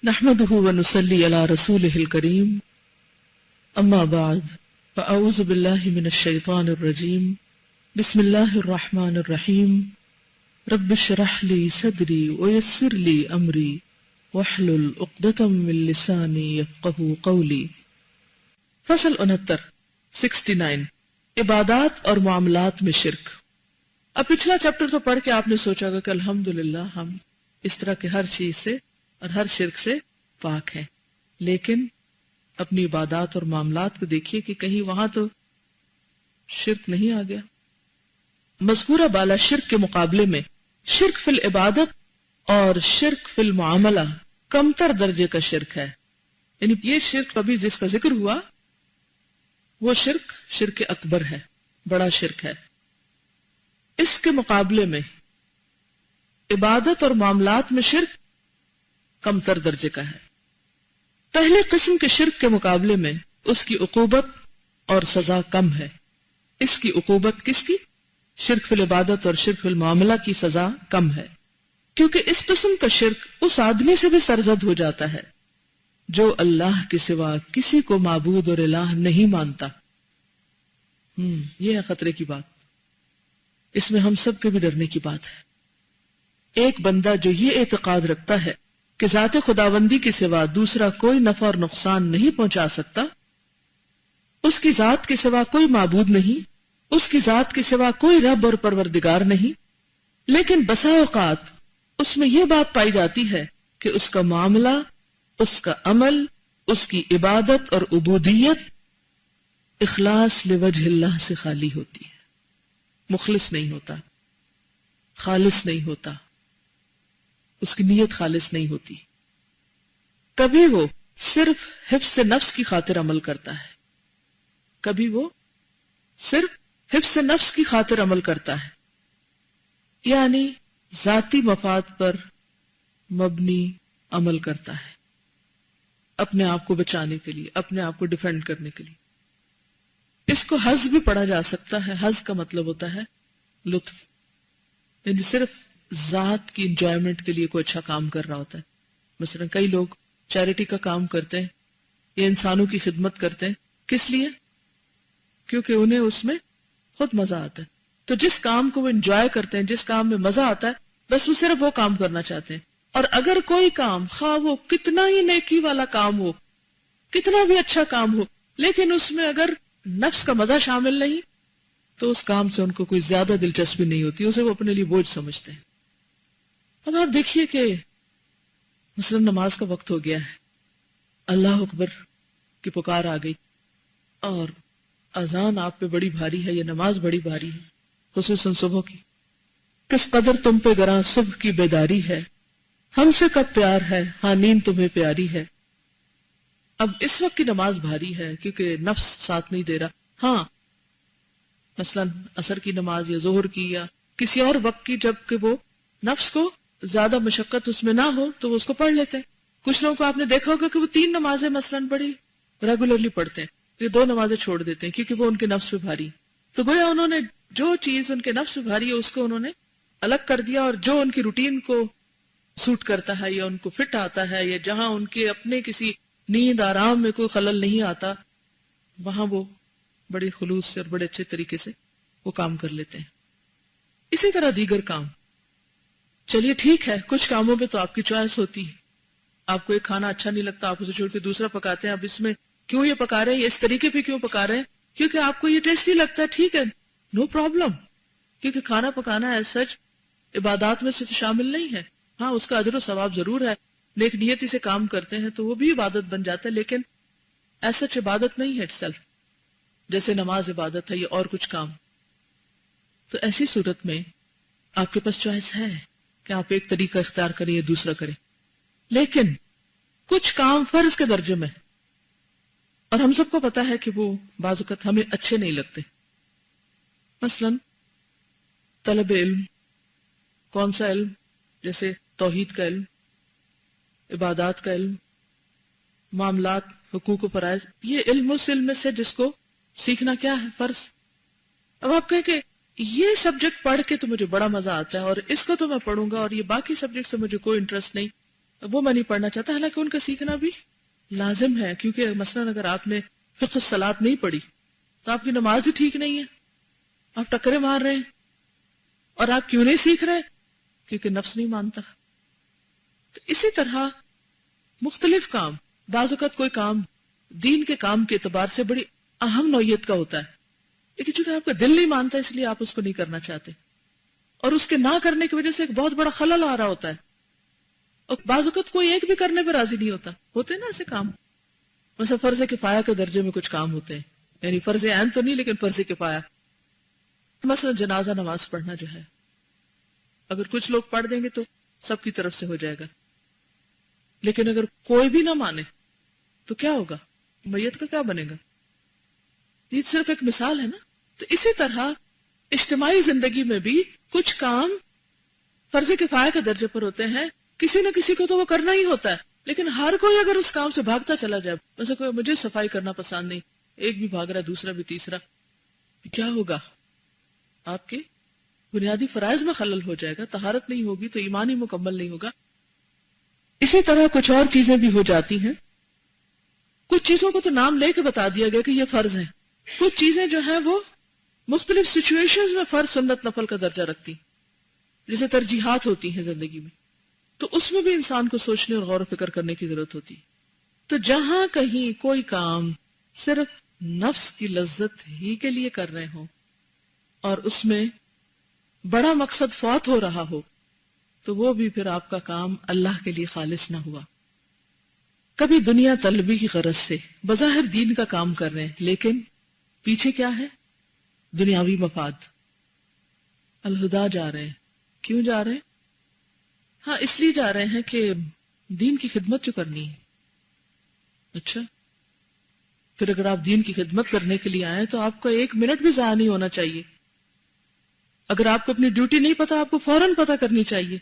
نحمده ونصلي على رسوله الكريم اما بعد فاعوذ بالله من الشيطان الرجيم بسم الله الرحمن الرحيم رب اشرح لي صدري ويسر لي امري واحلل عقدة من لساني يفقهوا قولي۔ فصل 69 عبادات اور معاملات میں شرک۔ اب پچھلا چیپٹر تو پڑھ کے آپ نے سوچا گا کہ الحمدللہ ہم اس طرح کے ہر چیز سے اور ہر شرک سے پاک ہیں، لیکن اپنی عبادات اور معاملات کو دیکھیے کہ کہیں وہاں تو شرک نہیں آ گیا۔ مذکورہ بالا شرک کے مقابلے میں شرک فی العبادت اور شرک فی المعاملہ کمتر درجے کا شرک ہے، یعنی یہ شرک ابھی جس کا ذکر ہوا وہ شرک اکبر ہے، بڑا شرک ہے۔ اس کے مقابلے میں عبادت اور معاملات میں شرک کمتر درجے کا ہے۔ پہلے قسم کے شرک کے مقابلے میں اس کی عقوبت اور سزا کم ہے۔ اس کی عقوبت کس کی؟ شرک فی العبادت اور شرک فی المعاملہ کی سزا کم ہے، کیونکہ اس قسم کا شرک اس آدمی سے بھی سرزد ہو جاتا ہے جو اللہ کے سوا کسی کو معبود اور الہ نہیں مانتا۔ یہ ہے خطرے کی بات، اس میں ہم سب کے بھی ڈرنے کی بات ہے۔ ایک بندہ جو یہ اعتقاد رکھتا ہے کہ ذات خداوندی کے سوا دوسرا کوئی نفع اور نقصان نہیں پہنچا سکتا، اس کی ذات کے سوا کوئی معبود نہیں، اس کی ذات کے سوا کوئی رب اور پروردگار نہیں، لیکن بسا اوقات اس میں یہ بات پائی جاتی ہے کہ اس کا معاملہ، اس کا عمل، اس کی عبادت اور عبودیت اخلاص لوجہ اللہ سے خالی ہوتی ہے، مخلص نہیں ہوتا، خالص نہیں ہوتا، اس کی نیت خالص نہیں ہوتی۔ کبھی وہ صرف حفظ نفس کی خاطر عمل کرتا ہے، کبھی وہ صرف حفظ نفس کی خاطر عمل کرتا ہے، یعنی ذاتی مفاد پر مبنی عمل کرتا ہے، اپنے آپ کو بچانے کے لیے، اپنے آپ کو ڈیفینڈ کرنے کے لیے۔ اس کو حظ بھی پڑھا جا سکتا ہے۔ حظ کا مطلب ہوتا ہے لطف، یعنی صرف ذات کی انجوائمنٹ کے لیے کوئی اچھا کام کر رہا ہوتا ہے۔ مثلا کئی لوگ چیریٹی کا کام کرتے ہیں یا انسانوں کی خدمت کرتے ہیں، کس لیے؟ کیونکہ انہیں اس میں خود مزہ آتا ہے۔ تو جس کام کو وہ انجوائے کرتے ہیں، جس کام میں مزہ آتا ہے، بس وہ صرف وہ کام کرنا چاہتے ہیں۔ اور اگر کوئی کام، خواہ وہ کتنا ہی نیکی والا کام ہو، کتنا بھی اچھا کام ہو، لیکن اس میں اگر نفس کا مزہ شامل نہیں تو اس کام سے ان کو کوئی زیادہ دلچسپی نہیں ہوتی، اسے وہ اپنے لیے بوجھ سمجھتے ہیں۔ اب آپ دیکھیے کہ مثلا نماز کا وقت ہو گیا ہے، اللہ اکبر کی پکار آ گئی اور اذان آپ پہ بڑی بھاری ہے، یہ نماز بڑی بھاری ہے، خصوصاً صبح کی۔ کس قدر تم پہ گراں صبح کی بیداری ہے، ہم سے کب پیار ہے، ہاں نیند تمہیں پیاری ہے۔ اب اس وقت کی نماز بھاری ہے کیونکہ نفس ساتھ نہیں دے رہا۔ ہاں مثلا عصر کی نماز یا ظہر کی یا کسی اور وقت کی، جب کہ وہ نفس کو زیادہ مشقت اس میں نہ ہو تو وہ اس کو پڑھ لیتے ہیں۔ کچھ لوگوں کو آپ نے دیکھا ہوگا کہ وہ 3 نمازیں مثلا بڑی ریگولرلی پڑھتے ہیں، یہ 2 نمازیں چھوڑ دیتے ہیں کیونکہ وہ ان کے نفس پہ بھاری۔ تو گویا انہوں نے جو چیز ان کے نفس پہ بھاری ہے اس کو انہوں نے الگ کر دیا، اور جو ان کی روٹین کو سوٹ کرتا ہے یا ان کو فٹ آتا ہے یا جہاں ان کے اپنے کسی نیند آرام میں کوئی خلل نہیں آتا، وہاں وہ بڑے خلوص سے اور بڑے اچھے طریقے سے وہ کام کر لیتے ہیں۔ اسی طرح دیگر کام، چلیے ٹھیک ہے، کچھ کاموں پہ تو آپ کی چوائس ہوتی ہے، آپ کو ایک کھانا اچھا نہیں لگتا، آپ اسے چھوڑ کے دوسرا پکاتے ہیں۔ اب اس میں کیوں یہ پکا رہے ہیں، اس طریقے پہ کیوں پکا رہے ہیں؟ کیونکہ آپ کو یہ ٹیسٹی لگتا ہے، ٹھیک ہے، نو پرابلم، کیونکہ کھانا پکانا ایز سچ عبادات میں سے تو شامل نہیں ہے۔ ہاں اس کا اجر و ثواب ضرور ہے، نیک نیتی سے کام کرتے ہیں تو وہ بھی عبادت بن جاتا ہے، لیکن ایز سچ عبادت نہیں ہے اٹ سیلف، جیسے نماز عبادت ہے یا اور کچھ کام۔ تو ایسی صورت میں آپ کے پاس چوائس ہے کہ آپ ایک طریقہ اختیار کریں یا دوسرا کریں، لیکن کچھ کام فرض کے درجے میں، اور ہم سب کو پتا ہے کہ وہ بعض اوقات ہمیں اچھے نہیں لگتے۔ مثلا طلب علم، کون سا علم؟ جیسے توحید کا علم، عبادات کا علم، معاملات، حقوق و فرائض، یہ علم اس علم میں سے جس کو سیکھنا کیا ہے؟ فرض۔ اب آپ کہیں کہ یہ سبجیکٹ پڑھ کے تو مجھے بڑا مزہ آتا ہے اور اس کو تو میں پڑھوں گا اور یہ باقی سبجیکٹ سے مجھے کوئی انٹرسٹ نہیں، وہ میں نہیں پڑھنا چاہتا، حالانکہ ان کا سیکھنا بھی لازم ہے، کیونکہ مثلاً اگر آپ نے فقہ الصلاۃ نہیں پڑھی تو آپ کی نماز ہی ٹھیک نہیں ہے، آپ ٹکرے مار رہے ہیں. اور آپ کیوں نہیں سیکھ رہے؟ کیونکہ نفس نہیں مانتا. تو اسی طرح مختلف کام، بعض اوقات کوئی کام دین کے کام کے اعتبار سے بڑی اہم نوعیت کا ہوتا ہے، لیکن چونکہ آپ کا دل نہیں مانتا اس لیے آپ اس کو نہیں کرنا چاہتے، اور اس کے نہ کرنے کی وجہ سے ایک بہت بڑا خلل آ رہا ہوتا ہے. اور بعض اوقات کوئی ایک بھی کرنے پہ راضی نہیں ہوتا. ہوتے ہیں نا ایسے کام، مثلا فرض کفایہ کے درجے میں کچھ کام ہوتے ہیں، یعنی فرض عین تو نہیں لیکن فرض کفایہ. مثلا جنازہ نماز پڑھنا جو ہے، اگر کچھ لوگ پڑھ دیں گے تو سب کی طرف سے ہو جائے گا، لیکن اگر کوئی بھی نہ مانے تو کیا ہوگا؟ میت کا کیا بنے گا؟ یہ صرف ایک مثال ہے نا. تو اسی طرح اجتماعی زندگی میں بھی کچھ کام فرض کفایہ کے درجے پر ہوتے ہیں، کسی نہ کسی کو تو وہ کرنا ہی ہوتا ہے، لیکن ہر کوئی اگر اس کام سے بھاگتا چلا جائے، ویسے کوئی مجھے صفائی کرنا پسند نہیں، ایک بھی بھاگ رہا ہے دوسرا بھی تیسرا، کیا ہوگا؟ آپ کے بنیادی فرائض میں خلل ہو جائے گا. طہارت نہیں ہوگی تو ایمان ہی مکمل نہیں ہوگا. اسی طرح کچھ اور چیزیں بھی ہو جاتی ہیں. کچھ چیزوں کو تو نام لے کے بتا دیا گیا کہ یہ فرض ہیں، کچھ چیزیں جو ہیں وہ مختلف سچویشنز میں فرض سنت نفل کا درجہ رکھتی، جیسے ترجیحات ہوتی ہیں زندگی میں، تو اس میں بھی انسان کو سوچنے اور غور و فکر کرنے کی ضرورت ہوتی. تو جہاں کہیں کوئی کام صرف نفس کی لذت ہی کے لیے کر رہے ہوں اور اس میں بڑا مقصد فوت ہو رہا ہو، تو وہ بھی پھر آپ کا کام اللہ کے لیے خالص نہ ہوا. کبھی دنیا طلبی کی غرض سے بظاہر دین کا کام کر رہے ہیں، لیکن پیچھے کیا ہے؟ دنیاوی مفاد. الہدا جا رہے ہیں، کیوں جا رہے ہیں؟ ہاں اس لیے جا رہے ہیں کہ دین کی خدمت جو کرنی ہے. اچھا، پھر اگر آپ دین کی خدمت کرنے کے لیے آئے تو آپ کو ایک منٹ بھی ضائع نہیں ہونا چاہیے. اگر آپ کو اپنی ڈیوٹی نہیں پتا، آپ کو فوراً پتا کرنی چاہیے.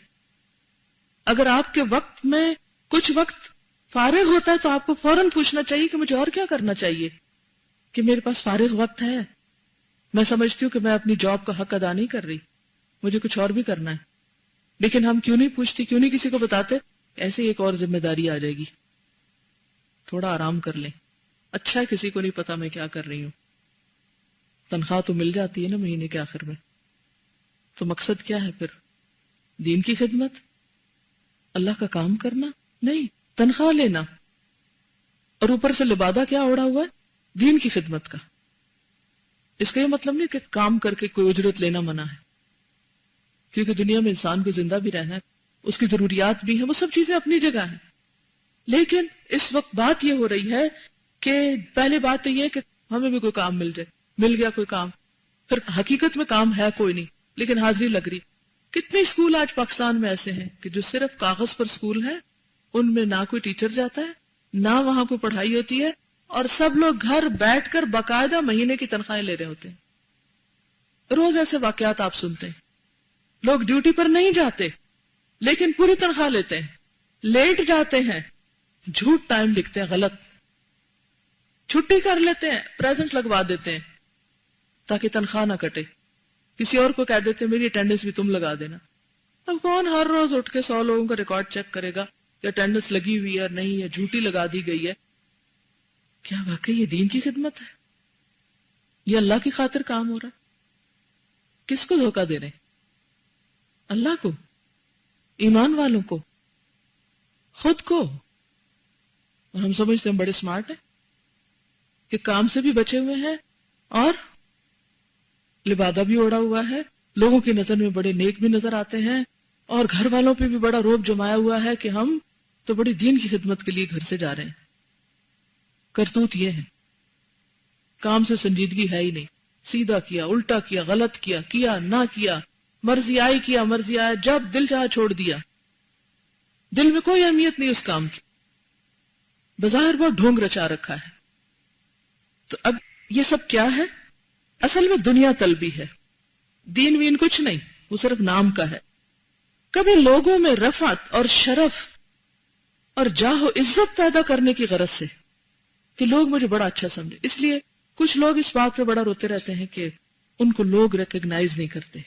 اگر آپ کے وقت میں کچھ وقت فارغ ہوتا ہے تو آپ کو فوراً پوچھنا چاہیے کہ مجھے اور کیا کرنا چاہیے، کہ میرے پاس فارغ وقت ہے، میں سمجھتی ہوں کہ میں اپنی جاب کا حق ادا نہیں کر رہی، مجھے کچھ اور بھی کرنا ہے. لیکن ہم کیوں نہیں پوچھتی، کیوں نہیں کسی کو بتاتے؟ ایسے ایک اور ذمہ داری آ جائے گی، تھوڑا آرام کر لیں. اچھا ہے کسی کو نہیں پتا میں کیا کر رہی ہوں، تنخواہ تو مل جاتی ہے نا مہینے کے آخر میں. تو مقصد کیا ہے پھر؟ دین کی خدمت، اللہ کا کام کرنا نہیں، تنخواہ لینا، اور اوپر سے لبادہ کیا اوڑا ہوا ہے؟ دین کی خدمت کا. اس کا یہ مطلب نہیں کہ کام کر کے کوئی اجرت لینا منع ہے، کیونکہ دنیا میں انسان کو زندہ بھی رہنا ہے، اس کی ضروریات بھی ہیں، وہ سب چیزیں اپنی جگہ ہیں. لیکن اس وقت بات یہ ہو رہی ہے کہ پہلے بات تو یہ ہے کہ ہمیں بھی کوئی کام مل جائے. مل گیا کوئی کام، پھر حقیقت میں کام ہے کوئی نہیں لیکن حاضری لگ رہی. کتنے اسکول آج پاکستان میں ایسے ہیں کہ جو صرف کاغذ پر اسکول ہیں، ان میں نہ کوئی ٹیچر جاتا ہے، نہ وہاں کوئی پڑھائی ہوتی ہے، اور سب لوگ گھر بیٹھ کر باقاعدہ مہینے کی تنخواہیں لے رہے ہوتے ہیں. روز ایسے واقعات آپ سنتے ہیں. لوگ ڈیوٹی پر نہیں جاتے لیکن پوری تنخواہ لیتے ہیں، لیٹ جاتے ہیں، جھوٹ ٹائم لکھتے ہیں، غلط چھٹی کر لیتے ہیں، پریزنٹ لگوا دیتے ہیں تاکہ تنخواہ نہ کٹے. کسی اور کو کہہ دیتے ہیں میری اٹینڈنس بھی تم لگا دینا. اب کون ہر روز اٹھ کے 100 لوگوں کا ریکارڈ چیک کرے گا کہ اٹینڈنس لگی ہوئی ہے اور نہیں ہے، جھوٹی لگا دی گئی ہے؟ کیا واقعی یہ دین کی خدمت ہے؟ یہ اللہ کی خاطر کام ہو رہا ہے؟ کس کو دھوکہ دے رہے ہیں؟ اللہ کو، ایمان والوں کو، خود کو. اور ہم سمجھتے ہیں بڑے سمارٹ ہیں کہ کام سے بھی بچے ہوئے ہیں اور لبادہ بھی اوڑا ہوا ہے، لوگوں کی نظر میں بڑے نیک بھی نظر آتے ہیں، اور گھر والوں پہ بھی بڑا روب جمایا ہوا ہے کہ ہم تو بڑی دین کی خدمت کے لیے گھر سے جا رہے ہیں. کرتوت یہ ہے، کام سے سنجیدگی ہے ہی نہیں، سیدھا کیا، الٹا کیا، غلط کیا، کیا نہ کیا، مرضی آئی کیا، مرضی آیا، جب دل چاہا چھوڑ دیا، دل میں کوئی اہمیت نہیں اس کام کی، بظاہر وہ ڈھونگ رچا رکھا ہے. تو اب یہ سب کیا ہے؟ اصل میں دنیا طلبی ہے، دین وین کچھ نہیں، وہ صرف نام کا ہے. کبھی لوگوں میں رفعت اور شرف اور جاہ و عزت پیدا کرنے کی غرض سے کہ لوگ مجھے بڑا اچھا سمجھے. اس لیے کچھ لوگ اس بات پہ بڑا روتے رہتے ہیں کہ ان کو لوگ ریکگنائز نہیں کرتے،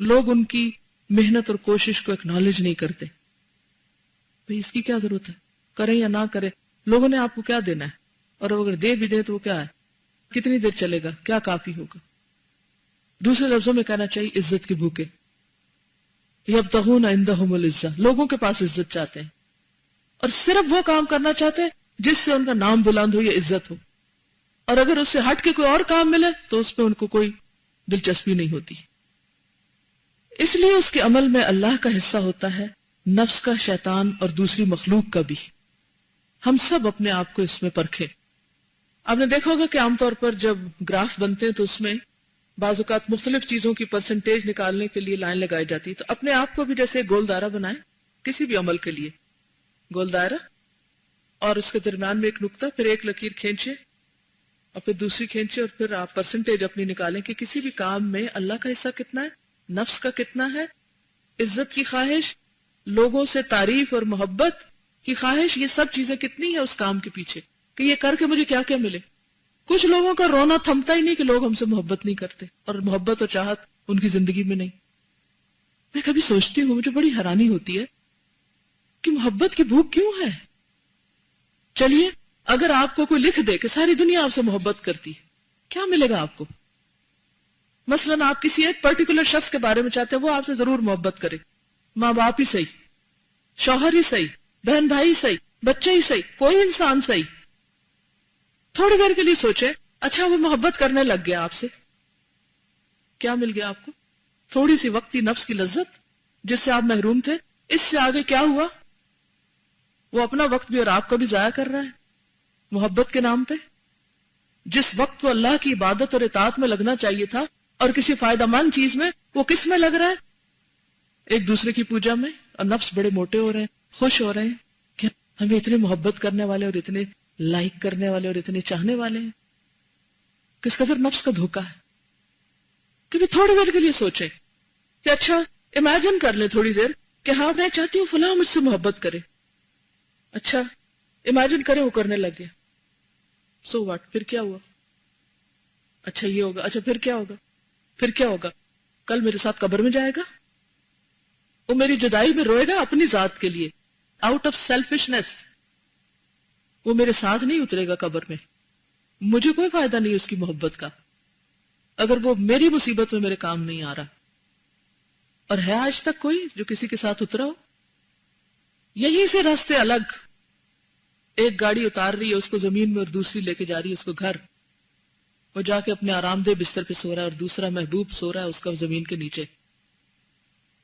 لوگ ان کی محنت اور کوشش کو ایکنالج نہیں کرتے. بھئی اس کی کیا ضرورت ہے، کریں یا نہ کریں، لوگوں نے آپ کو کیا دینا ہے، اور اگر دے بھی دیں تو وہ کیا ہے، کتنی دیر چلے گا، کیا کافی ہوگا. دوسرے لفظوں میں کہنا چاہیے عزت کے بھوکے. یبتغون عندہم العزہ، لوگوں کے پاس عزت چاہتے ہیں اور صرف وہ کام کرنا چاہتے ہیں جس سے ان کا نام بلند ہو یا عزت ہو، اور اگر اس سے ہٹ کے کوئی اور کام ملے تو اس پہ ان کو کوئی دلچسپی نہیں ہوتی. اس لیے اس کے عمل میں اللہ کا حصہ ہوتا ہے، نفس کا، شیطان اور دوسری مخلوق کا بھی. ہم سب اپنے آپ کو اس میں پرکھیں. آپ نے دیکھا ہوگا کہ عام طور پر جب گراف بنتے ہیں تو اس میں بعض اوقات مختلف چیزوں کی پرسنٹیج نکالنے کے لیے لائن لگائی جاتی ہے. تو اپنے آپ کو بھی جیسے گول دائرہ بنائیں کسی بھی عمل کے لیے، گول دائرہ، اور اس کے درمیان میں ایک نقطہ، پھر ایک لکیر کھینچے اور پھر دوسری کھینچے، اور پھر آپ پرسنٹیج اپنی نکالیں کہ کسی بھی کام میں اللہ کا حصہ کتنا ہے، نفس کا کتنا ہے، عزت کی خواہش، لوگوں سے تعریف اور محبت کی خواہش، یہ سب چیزیں کتنی ہیں اس کام کے پیچھے کہ یہ کر کے مجھے کیا کیا ملے. کچھ لوگوں کا رونا تھمتا ہی نہیں کہ لوگ ہم سے محبت نہیں کرتے، اور محبت اور چاہت ان کی زندگی میں نہیں. میں کبھی سوچتی ہوں، مجھے بڑی حیرانی ہوتی ہے کہ محبت کی بھوک کیوں ہے. چلیے اگر آپ کو کوئی لکھ دے کہ ساری دنیا آپ سے محبت کرتی ہے، کیا ملے گا آپ کو؟ مثلا آپ کسی ایک پرٹیکولر شخص کے بارے میں چاہتے ہیں وہ آپ سے ضرور محبت کرے، ماں باپ ہی صحیح، شوہر ہی صحیح، بہن بھائی صحیح، بچے ہی صحیح، کوئی انسان صحیح. تھوڑی دیر کے لیے سوچے، اچھا وہ محبت کرنے لگ گیا آپ سے، کیا مل گیا آپ کو؟ تھوڑی سی وقتی نفس کی لذت جس سے آپ محروم تھے. اس سے آگے کیا ہوا؟ وہ اپنا وقت بھی اور آپ کا بھی ضائع کر رہا ہے محبت کے نام پہ. جس وقت کو اللہ کی عبادت اور اطاعت میں لگنا چاہیے تھا اور کسی فائدہ مند چیز میں، وہ کس میں لگ رہا ہے؟ ایک دوسرے کی پوجا میں. اور نفس بڑے موٹے ہو رہے ہیں، خوش ہو رہے ہیں کہ ہمیں اتنے محبت کرنے والے اور اتنے لائک کرنے والے اور اتنے چاہنے والے ہیں. کس قدر نفس کا دھوکہ ہے. کبھی تھوڑی دیر کے لیے سوچیں کہ اچھا امیجن کر لیں تھوڑی دیر کہ ہاں میں چاہتی ہوں فلاں مجھ سے محبت کرے. اچھا امیجن کریں وہ کرنے لگ گیا، سو واٹ، پھر کیا ہوا؟ اچھا یہ ہوگا، اچھا پھر کیا ہوگا؟ پھر کیا ہوگا؟ کل میرے ساتھ قبر میں جائے گا، وہ میری جدائی میں روئے گا اپنی ذات کے لیے، آؤٹ آف سیلفشنس. وہ میرے ساتھ نہیں اترے گا قبر میں، مجھے کوئی فائدہ نہیں اس کی محبت کا اگر وہ میری مصیبت میں میرے کام نہیں آ رہا. اور ہے آج تک کوئی جو کسی کے ساتھ اترا ہو؟ یہیں سے راستے الگ. ایک گاڑی اتار رہی ہے اس کو زمین میں اور دوسری لے کے جا رہی ہے اس کو گھر. وہ جا کے اپنے آرام دہ بستر پہ سو رہا ہے اور دوسرا محبوب سو رہا ہے اس کا زمین کے نیچے.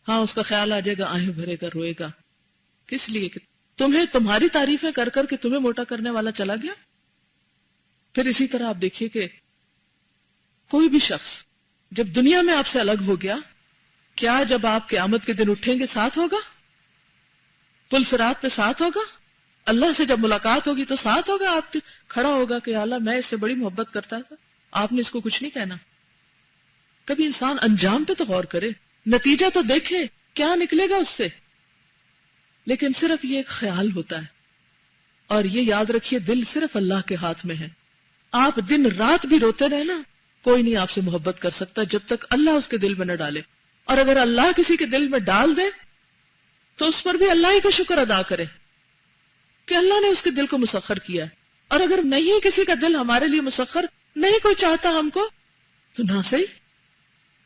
ہاں اس کا خیال آ جائے گا، آہیں بھرے گا، روئے گا. کس لیے؟ کہ تمہیں تمہاری تعریفیں کر کر کے تمہیں موٹا کرنے والا چلا گیا. پھر اسی طرح آپ دیکھیے کہ کوئی بھی شخص جب دنیا میں آپ سے الگ ہو گیا، کیا جب آپ قیامت کے دن اٹھیں گے ساتھ ہوگا؟ پل صراط پہ ساتھ ہوگا؟ اللہ سے جب ملاقات ہوگی تو ساتھ ہوگا آپ کے؟ کھڑا ہوگا کہ اللہ میں اس سے بڑی محبت کرتا تھا، آپ نے اس کو کچھ نہیں کہنا. کبھی انسان انجام پہ تو غور کرے، نتیجہ تو دیکھے کیا نکلے گا اس سے. لیکن صرف یہ ایک خیال ہوتا ہے. اور یہ یاد رکھیے دل صرف اللہ کے ہاتھ میں ہے. آپ دن رات بھی روتے رہے نا، کوئی نہیں آپ سے محبت کر سکتا جب تک اللہ اس کے دل میں نہ ڈالے. اور اگر اللہ کسی کے دل میں ڈال دے تو اس پر بھی اللہ ہی کا شکر ادا کرے کہ اللہ نے اس کے دل کو مسخر کیا ہے. اور اگر نہیں کسی کا دل ہمارے لیے مسخر، نہیں کوئی چاہتا ہم کو، تو نہ صحیح،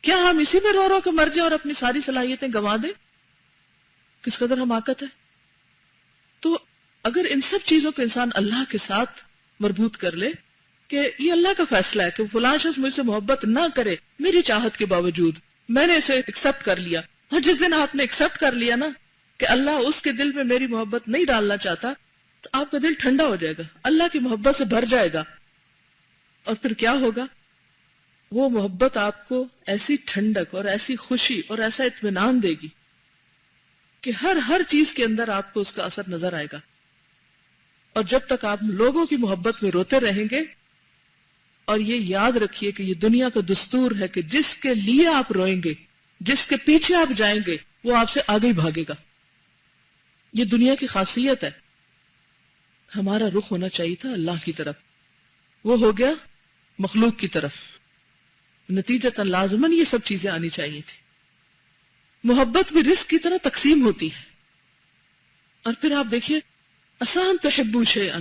کیا ہم اسی میں رو رو کے مر جائیں اور اپنی ساری صلاحیتیں گنوا دیں؟ کس قدر حماقت ہے. تو اگر ان سب چیزوں کو انسان اللہ کے ساتھ مربوط کر لے کہ یہ اللہ کا فیصلہ ہے کہ فلاں شخص مجھ سے محبت نہ کرے میری چاہت کے باوجود، میں نے اسے ایکسپٹ کر لیا. اور جس دن آپ نے ایکسپٹ کر لیا نا کہ اللہ اس کے دل میں میری محبت نہیں ڈالنا چاہتا، تو آپ کا دل ٹھنڈا ہو جائے گا، اللہ کی محبت سے بھر جائے گا. اور پھر کیا ہوگا؟ وہ محبت آپ کو ایسی ٹھنڈک اور ایسی خوشی اور ایسا اطمینان دے گی کہ ہر چیز کے اندر آپ کو اس کا اثر نظر آئے گا. اور جب تک آپ لوگوں کی محبت میں روتے رہیں گے، اور یہ یاد رکھیے کہ یہ دنیا کا دستور ہے کہ جس کے لیے آپ روئیں گے، جس کے پیچھے آپ جائیں گے، وہ آپ سے آگے ہی بھاگے گا. یہ دنیا کی خاصیت ہے. ہمارا رخ ہونا چاہیے تھا اللہ کی طرف، وہ ہو گیا مخلوق کی طرف. نتیجتاً لازماً یہ سب چیزیں آنی چاہیے تھی. محبت بھی رزق کی طرح تقسیم ہوتی ہے. اور پھر آپ دیکھیے آسان تحبوا شیئا،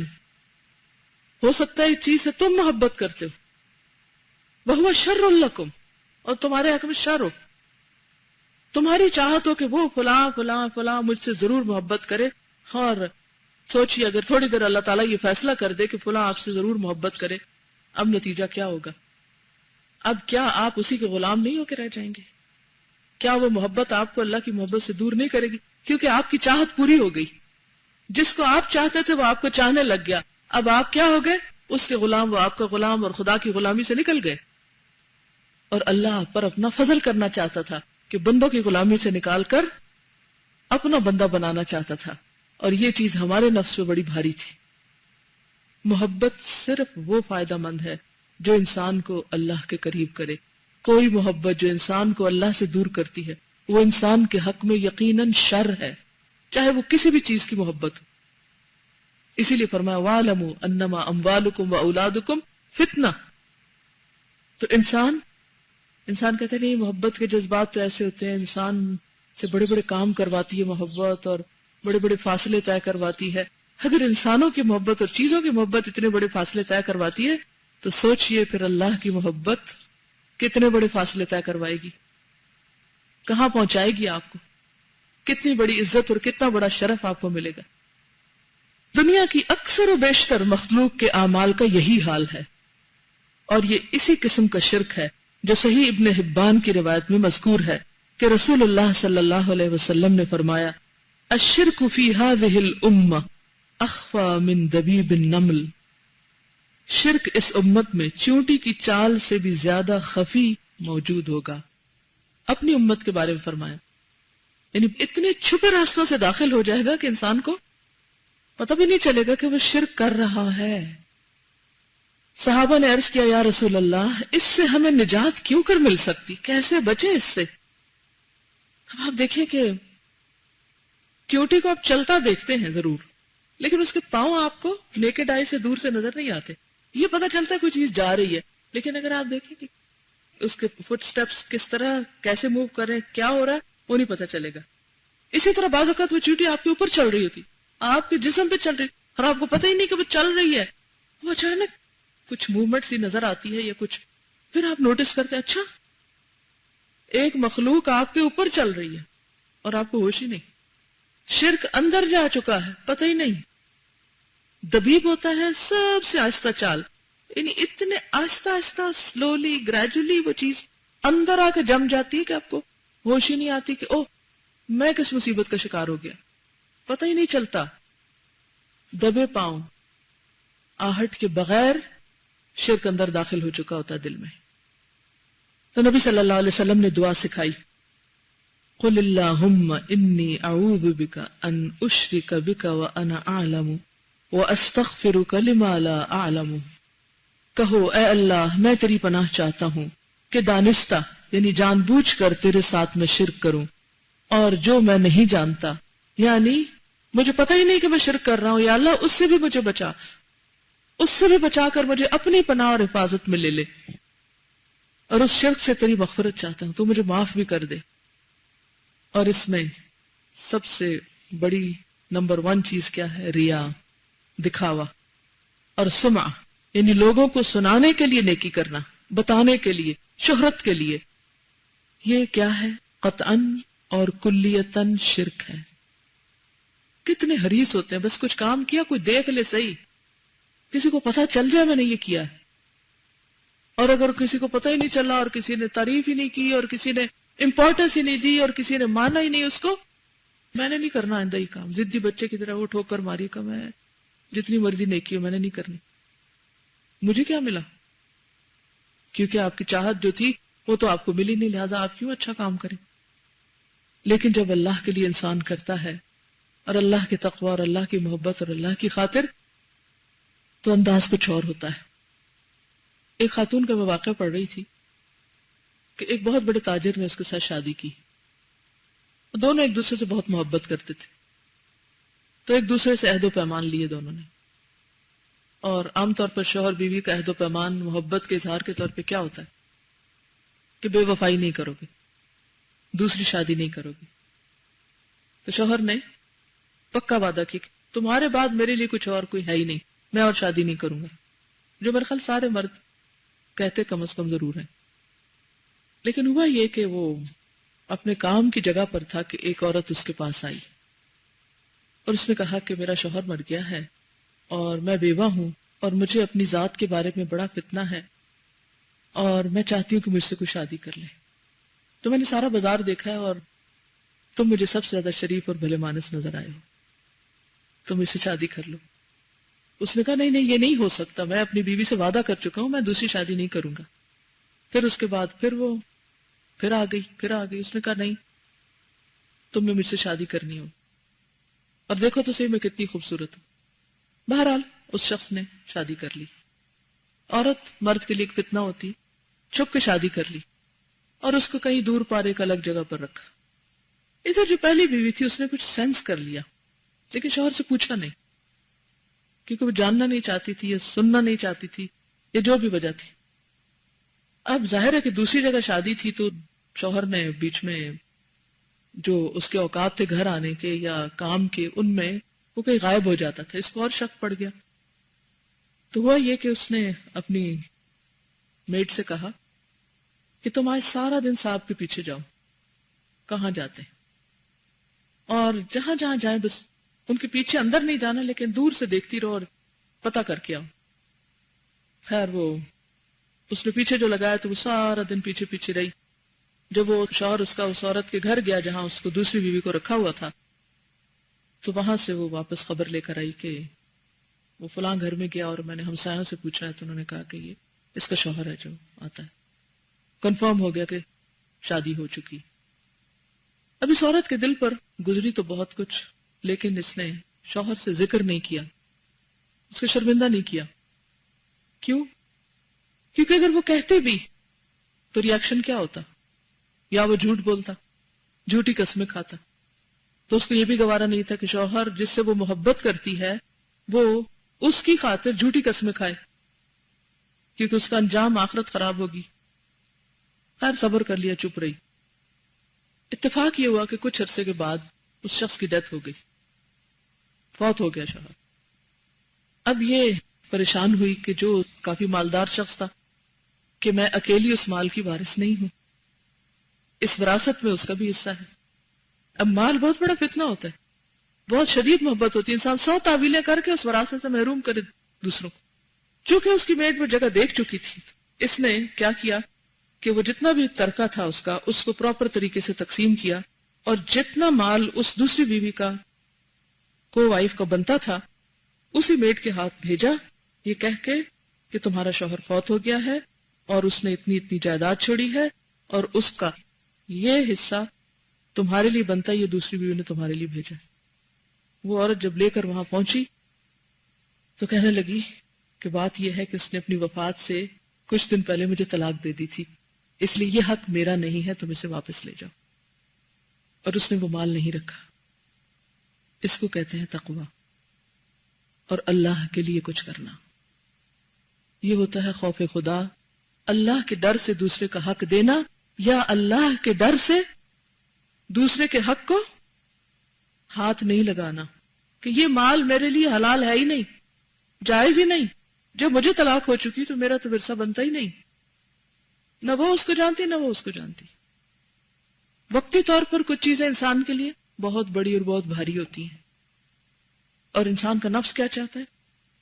ہو سکتا ہے ایک چیز سے تم محبت کرتے ہو وہو شر لکم، اور تمہارے حق میں شر ہو، تمہاری چاہت ہو کہ وہ فلاں فلاں فلاں مجھ سے ضرور محبت کرے، اور سوچیے اگر تھوڑی دیر اللہ تعالیٰ یہ فیصلہ کر دے کہ فلاں آپ سے ضرور محبت کرے، اب نتیجہ کیا ہوگا؟ اب کیا آپ اسی کے غلام نہیں ہو کے رہ جائیں گے؟ کیا وہ محبت آپ کو اللہ کی محبت سے دور نہیں کرے گی؟ کیونکہ آپ کی چاہت پوری ہو گئی، جس کو آپ چاہتے تھے وہ آپ کو چاہنے لگ گیا، اب آپ کیا ہو گئے؟ اس کے غلام، وہ آپ کا غلام، اور خدا کی غلامی سے نکل گئے۔ اور اللہ آپ پر اپنا فضل کرنا چاہتا تھا کہ بندوں کی غلامی سے نکال کر اپنا بندہ بنانا چاہتا تھا، اور یہ چیز ہمارے نفس پہ بڑی بھاری تھی۔ محبت صرف وہ فائدہ مند ہے جو انسان کو اللہ کے قریب کرے، کوئی محبت جو انسان کو اللہ سے دور کرتی ہے وہ انسان کے حق میں یقیناً شر ہے، چاہے وہ کسی بھی چیز کی محبت ہو۔ اسی لیے فرمایا وَاعْلَمُوا أَنَّمَا أَمْوَالُكُمْ وَأَوْلَادُكُمْ فِتْنَةٌ۔ تو انسان کہتے ہیں نہیں، محبت کے جذبات تو ایسے ہوتے ہیں، انسان سے بڑے بڑے کام کرواتی ہے محبت، اور بڑے بڑے فاصلے طے کرواتی ہے۔ اگر انسانوں کی محبت اور چیزوں کی محبت اتنے بڑے فاصلے طے کرواتی ہے تو سوچئے پھر اللہ کی محبت کتنے بڑے فاصلے طے کروائے گی، کہاں پہنچائے گی آپ کو، کتنی بڑی عزت اور کتنا بڑا شرف آپ کو ملے گا۔ دنیا کی اکثر و بیشتر مخلوق کے اعمال کا یہی حال ہے، اور یہ اسی قسم کا شرک ہے جو صحیح ابن حبان کی روایت میں مذکور ہے کہ رسول اللہ صلی اللہ علیہ وسلم نے فرمایا الشرک فی ہذہ الامہ اخفی من دبیب النمل، شرک اس امت میں چونٹی کی چال سے بھی زیادہ خفی موجود ہوگا۔ اپنی امت کے بارے میں فرمایا، یعنی اتنے چھپے راستوں سے داخل ہو جائے گا کہ انسان کو پتہ بھی نہیں چلے گا کہ وہ شرک کر رہا ہے۔ صحابہ نے عرض کیا یا رسول اللہ، اس سے ہمیں نجات کیوں کر مل سکتی، کیسے بچے اس سے؟ اب آپ دیکھیں کہ کیوٹی کو آپ چلتا دیکھتے ہیں ضرور، لیکن اس کے پاؤں آپ کو نیکڈ آئی سے دور سے نظر نہیں آتے، یہ پتہ چلتا ہے کوئی چیز جا رہی ہے، لیکن اگر آپ دیکھیں کہ اس کے فٹ سٹیپس کس طرح کیسے موو کر رہے ہیں، کیا ہو رہا ہے، وہ نہیں پتہ چلے گا۔ اسی طرح بعض اوقات وہ چیوٹی آپ کے اوپر چل رہی ہوتی، آپ کے جسم پہ چل رہی، اور آپ کو پتہ ہی نہیں کہ وہ چل رہی ہے، وہ اچانک کچھ موومنٹ سی نظر آتی ہے یا کچھ، پھر آپ نوٹس کرتے ہیں اچھا ایک مخلوق آپ کے اوپر چل رہی ہے اور آپ کو ہوش ہی نہیں، شرک اندر جا چکا ہے، پتہ ہی نہیں۔ دبیب ہوتا ہے سب سے آہستہ چال، یعنی اتنے آہستہ آہستہ سلولی گریجولی وہ چیز اندر آ کے جم جاتی ہے کہ آپ کو ہوش ہی نہیں آتی کہ اوہ میں کس مصیبت کا شکار ہو گیا، پتہ ہی نہیں چلتا۔ دبے پاؤں آہٹ کے بغیر شرک اندر داخل ہو چکا ہوتا ہے دل میں۔ تو نبی صلی اللہ علیہ وسلم نے دعا سکھائی قل اللہم انی اعوذ بک ان اشرک بک وانا اعلم واستغفرک لما لا اعلم، کہو اے اللہ میں تیری پناہ چاہتا ہوں کہ دانستہ یعنی جان بوجھ کر تیرے ساتھ میں شرک کروں، اور جو میں نہیں جانتا یعنی مجھے پتہ ہی نہیں کہ میں شرک کر رہا ہوں، یا اللہ اس سے بھی مجھے بچا، اس سے بھی بچا کر مجھے اپنی پناہ اور حفاظت میں لے لے، اور اس شرک سے تیری مغفرت چاہتا ہوں، تو مجھے معاف بھی کر دے۔ اور اس میں سب سے بڑی نمبر 1 چیز کیا ہے؟ ریا، دکھاوا اور سمعہ، یعنی لوگوں کو سنانے کے لیے نیکی کرنا، بتانے کے لیے، شہرت کے لیے، یہ کیا ہے؟ قطعاً اور کلیتاً شرک ہے۔ کتنے حریص ہوتے ہیں، بس کچھ کام کیا کوئی دیکھ لے صحیح، کسی کو پتہ چل جائے میں نے یہ کیا ہے، اور اگر کسی کو پتہ ہی نہیں چلا اور کسی نے تعریف ہی نہیں کی اور کسی نے امپورٹنس ہی نہیں دی اور کسی نے مانا ہی نہیں اس کو، میں نے نہیں کرنا آئندہ ہی کام، ضدی بچے کی طرح وہ ٹھوکر ماری کا میں جتنی مرضی نیکی ہو میں نے نہیں کرنی، مجھے کیا ملا؟ کیونکہ آپ کی چاہت جو تھی وہ تو آپ کو ملی نہیں، لہٰذا آپ کیوں اچھا کام کریں۔ لیکن جب اللہ کے لیے انسان کرتا ہے اور اللہ کے تقوی اور اللہ کی محبت اور اللہ کی خاطر، تو انداز کچھ اور ہوتا ہے۔ ایک خاتون کا میں واقعہ پڑھ رہی تھی کہ ایک بہت بڑے تاجر نے اس کے ساتھ شادی کی، دونوں ایک دوسرے سے بہت محبت کرتے تھے، تو ایک دوسرے سے عہد و پیمان لیے دونوں نے، اور عام طور پر شوہر بیوی کا عہد و پیمان محبت کے اظہار کے طور پہ کیا ہوتا ہے کہ بے وفائی نہیں کرو گے، دوسری شادی نہیں کرو گے۔ تو شوہر نے پکا وعدہ کی تمہارے بعد میرے لیے کچھ اور کوئی ہے ہی نہیں، میں اور شادی نہیں کروں گا، جو میرے خیال سارے مرد کہتے کم از کم ضرور ہیں۔ لیکن ہوا یہ کہ وہ اپنے کام کی جگہ پر تھا کہ ایک عورت اس کے پاس آئی اور اس نے کہا کہ میرا شوہر مر گیا ہے اور میں بیوہ ہوں اور مجھے اپنی ذات کے بارے میں بڑا فتنہ ہے اور میں چاہتی ہوں کہ مجھ سے کوئی شادی کر لے، تو میں نے سارا بازار دیکھا ہے اور تم مجھے سب سے زیادہ شریف اور بھلے مانس نظر آئے ہو، تم اس سے شادی کر لو۔ اس نے کہا نہیں نہیں، یہ نہیں ہو سکتا، میں اپنی بیوی سے وعدہ کر چکا ہوں، میں دوسری شادی نہیں کروں گا۔ پھر اس کے بعد پھر آ گئی۔ اس نے کہا نہیں، تم نے مجھ سے شادی کرنی ہو، اور دیکھو تو صحیح میں کتنی خوبصورت ہوں۔ بہرحال اس شخص نے شادی کر لی۔ عورت مرد کے لیے ایک فتنہ ہوتی، چھپ کے شادی کر لی اور اس کو کہیں دور پار ایک الگ جگہ پر رکھا۔ ادھر جو پہلی بیوی تھی اس نے کچھ سینس کر لیا، لیکن شوہر سے پوچھا نہیں، کیونکہ وہ جاننا نہیں چاہتی تھی یا سننا نہیں چاہتی تھی یا جو بھی وجہ تھی۔ اب ظاہر ہے کہ دوسری جگہ شادی تھی تو شوہر نے بیچ میں جو اس کے اوقات تھے گھر آنے کے یا کام کے، ان میں وہ کہیں غائب ہو جاتا تھا، اس کو اور شک پڑ گیا۔ تو ہوا یہ کہ اس نے اپنی میڈ سے کہا کہ تم آج سارا دن صاحب کے پیچھے جاؤ، کہاں جاتے ہیں، اور جہاں جہاں جائیں بس ان کے پیچھے اندر نہیں جانا، لیکن دور سے دیکھتی رہو اور پتہ کر کے آؤ۔ خیر وہ اس نے پیچھے جو لگایا تو وہ سارا دن پیچھے پیچھے رہی۔ جب وہ شوہر اس کا اس عورت کے گھر گیا جہاں اس کو دوسری بیوی کو رکھا ہوا تھا، تو وہاں سے وہ واپس خبر لے کر آئی کہ وہ فلاں گھر میں گیا اور میں نے ہمسایوں سے پوچھا ہے تو انہوں نے کہا کہ یہ اس کا شوہر ہے جو آتا ہے۔ کنفرم ہو گیا کہ شادی ہو چکی۔ اب اس عورت کے دل پر گزری تو بہت کچھ، لیکن اس نے شوہر سے ذکر نہیں کیا، اس کو شرمندہ نہیں کیا۔ کیوں؟ کیونکہ اگر وہ کہتے بھی تو ریاکشن کیا ہوتا، یا وہ جھوٹ بولتا، جھوٹی قسمیں کھاتا، تو اس کو یہ بھی گوارا نہیں تھا کہ شوہر جس سے وہ محبت کرتی ہے وہ اس کی خاطر جھوٹی قسمیں کھائے، کیونکہ اس کا انجام آخرت خراب ہوگی۔ خیر صبر کر لیا، چپ رہی۔ اتفاق یہ ہوا کہ کچھ عرصے کے بعد اس شخص کی ڈیتھ ہو گئی، فوت ہو گیا شوہر۔ اب یہ پریشان ہوئی کہ جو کافی مالدار شخص تھا کہ میں اکیلی اس مال کی وارث نہیں ہوں، اس وراثت میں اس کا بھی حصہ ہے۔ اب مال بہت بڑا فتنہ ہوتا ہے، بہت شدید محبت ہوتی ہے، انسان 100 تعویلیں کر کے اس وراثت سے محروم کرے دوسروں کو۔ چونکہ اس کی میٹ وہ جگہ دیکھ چکی تھی، اس نے کیا کیا کہ وہ جتنا بھی ترکہ تھا اس کو پراپر طریقے سے تقسیم کیا، اور جتنا مال اس دوسری بیوی کا کو وائف کا بنتا تھا اسی میٹ کے ہاتھ بھیجا، یہ کہہ کے کہ تمہارا شوہر فوت ہو گیا ہے اور اس نے اتنی اتنی جائیداد چھوڑی ہے اور اس کا یہ حصہ تمہارے لیے بنتا ہے، یہ دوسری بیوی نے تمہارے لیے بھیجا۔ وہ عورت جب لے کر وہاں پہنچی تو کہنے لگی کہ بات یہ ہے کہ اس نے اپنی وفات سے کچھ دن پہلے مجھے طلاق دے دی تھی، اس لیے یہ حق میرا نہیں ہے، تم اسے واپس لے جاؤ، اور اس نے وہ مال نہیں رکھا۔ اس کو کہتے ہیں تقوی اور اللہ کے لیے کچھ کرنا۔ یہ ہوتا ہے خوف خدا، اللہ کے ڈر سے دوسرے کا حق دینا، یا اللہ کے ڈر سے دوسرے کے حق کو ہاتھ نہیں لگانا کہ یہ مال میرے لیے حلال ہے ہی نہیں، جائز ہی نہیں، جب مجھے طلاق ہو چکی تو میرا تو ورثہ بنتا ہی نہیں۔ نہ وہ اس کو جانتی نہ وہ اس کو جانتی۔ وقتی طور پر کچھ چیزیں انسان کے لیے بہت بڑی اور بہت بھاری ہوتی ہیں، اور انسان کا نفس کیا چاہتا ہے؟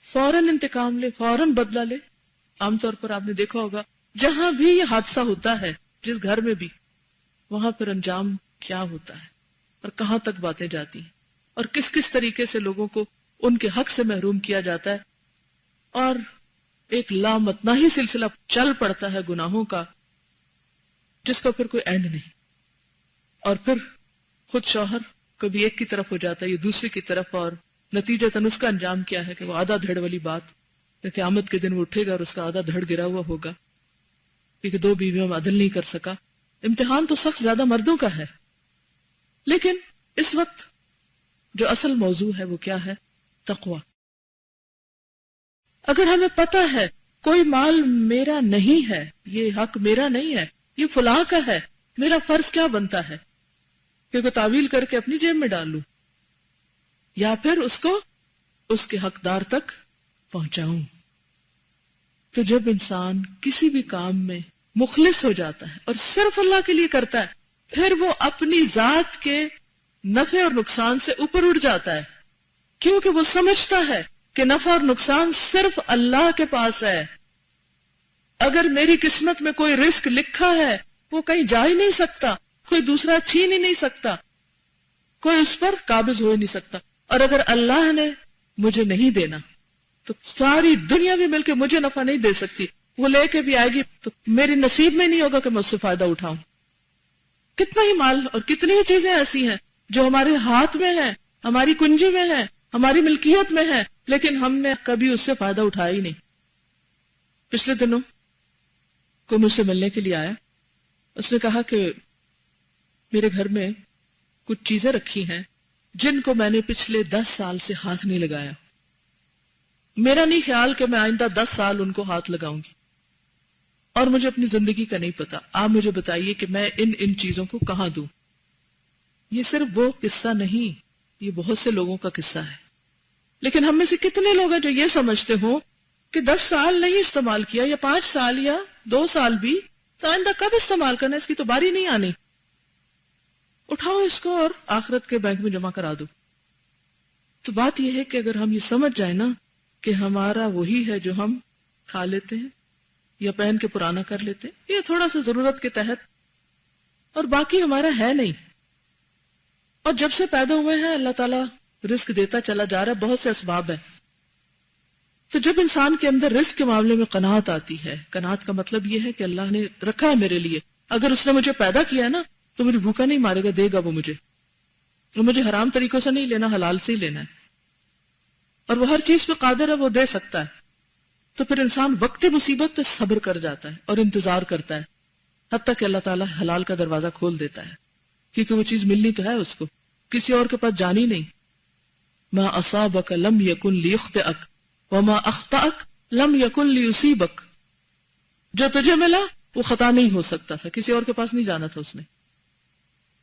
فوراً انتقام لے، فوراً بدلہ لے۔ عام طور پر آپ نے دیکھا ہوگا جہاں بھی یہ حادثہ ہوتا ہے، جس گھر میں بھی، وہاں پر انجام کیا ہوتا ہے اور کہاں تک باتیں جاتی ہیں، اور کس کس طریقے سے لوگوں کو ان کے حق سے محروم کیا جاتا ہے، اور ایک لامتناہی سلسلہ چل پڑتا ہے گناہوں کا جس کا پھر کوئی اینڈ نہیں۔ اور پھر خود شوہر کبھی ایک کی طرف ہو جاتا ہے یا دوسرے کی طرف، اور نتیجتاً اس کا انجام کیا ہے کہ وہ آدھا دھڑ والی بات کہ قیامت کے دن وہ اٹھے گا اور اس کا آدھا دھڑ گرا ہوا ہوگا کیونکہ 2 بیویوں میں عدل نہیں کر سکا۔ امتحان تو سخت زیادہ مردوں کا ہے، لیکن اس وقت جو اصل موضوع ہے وہ کیا ہے؟ تقوی۔ اگر ہمیں پتہ ہے کوئی مال میرا نہیں ہے، یہ حق میرا نہیں ہے، یہ فلاں کا ہے، میرا فرض کیا بنتا ہے کہ کوئی تعویل کر کے اپنی جیب میں ڈال لوں، یا پھر اس کو اس کے حقدار تک پہنچاؤں. تو جب انسان کسی بھی کام میں مخلص ہو جاتا ہے اور صرف اللہ کے لیے کرتا ہے، پھر وہ اپنی ذات کے نفع اور نقصان سے اوپر اٹھ جاتا ہے، کیونکہ وہ سمجھتا ہے کہ نفع اور نقصان صرف اللہ کے پاس ہے. اگر میری قسمت میں کوئی رزق لکھا ہے وہ کہیں جا ہی نہیں سکتا، کوئی دوسرا چھین ہی نہیں سکتا، کوئی اس پر قابض ہو ہی نہیں سکتا. اور اگر اللہ نے مجھے نہیں دینا تو ساری دنیا بھی مل کے مجھے نفع نہیں دے سکتی. وہ لے کے بھی آئے گی تو میری نصیب میں نہیں ہوگا کہ میں اس سے فائدہ اٹھاؤں. کتنا ہی مال اور کتنی ہی چیزیں ایسی ہیں جو ہمارے ہاتھ میں ہیں، ہماری کنجی میں ہیں، ہماری ملکیت میں ہیں، لیکن ہم نے کبھی اس سے فائدہ اٹھایا ہی نہیں. پچھلے دنوں کوئی مجھ سے ملنے کے لیے آیا. اس نے کہا کہ میرے گھر میں کچھ چیزیں رکھی ہیں جن کو میں نے پچھلے 10 سال سے ہاتھ نہیں لگایا. میرا نہیں خیال کہ میں آئندہ 10 سال ان کو ہاتھ لگاؤں گی، اور مجھے اپنی زندگی کا نہیں پتا. آپ مجھے بتائیے کہ میں ان چیزوں کو کہاں دوں. یہ صرف وہ قصہ نہیں، یہ بہت سے لوگوں کا قصہ ہے. لیکن ہم میں سے کتنے لوگ ہیں جو یہ سمجھتے ہوں کہ 10 سال نہیں استعمال کیا، یا 5 سال یا 2 سال بھی، تو آئندہ کب استعمال کرنا، اس کی تو باری نہیں آنی، اٹھاؤ اس کو اور آخرت کے بینک میں جمع کرا دو. تو بات یہ ہے کہ اگر ہم یہ سمجھ جائیں نا کہ ہمارا وہی ہے جو ہم کھا لیتے ہیں یا پہن کے پرانا کر لیتے ہیں، یہ تھوڑا سا ضرورت کے تحت، اور باقی ہمارا ہے نہیں. اور جب سے پیدا ہوئے ہیں اللہ تعالیٰ رزق دیتا چلا جا رہا ہے، بہت سے اسباب ہیں. تو جب انسان کے اندر رزق کے معاملے میں قناعت آتی ہے، قناعت کا مطلب یہ ہے کہ اللہ نے رکھا ہے میرے لیے، اگر اس نے مجھے پیدا کیا ہے نا تو مجھے بھوکا نہیں مارے گا، دے گا وہ مجھے. وہ مجھے حرام طریقوں سے نہیں لینا، حلال سے ہی لینا ہے، اور وہ ہر چیز پہ قادر ہے، وہ دے سکتا ہے. تو پھر انسان وقت مصیبت پہ صبر کر جاتا ہے اور انتظار کرتا ہے، حتیٰ کہ اللہ تعالیٰ حلال کا دروازہ کھول دیتا ہے، کیونکہ وہ چیز ملنی تو ہے اس کو، کسی اور کے پاس جانی نہیں. ما اصابک لم یکن لیخطئک وما اخطأک لم یکن لیصیبک. جو تجھے ملا وہ خطا نہیں ہو سکتا تھا، کسی اور کے پاس نہیں جانا تھا اس نے،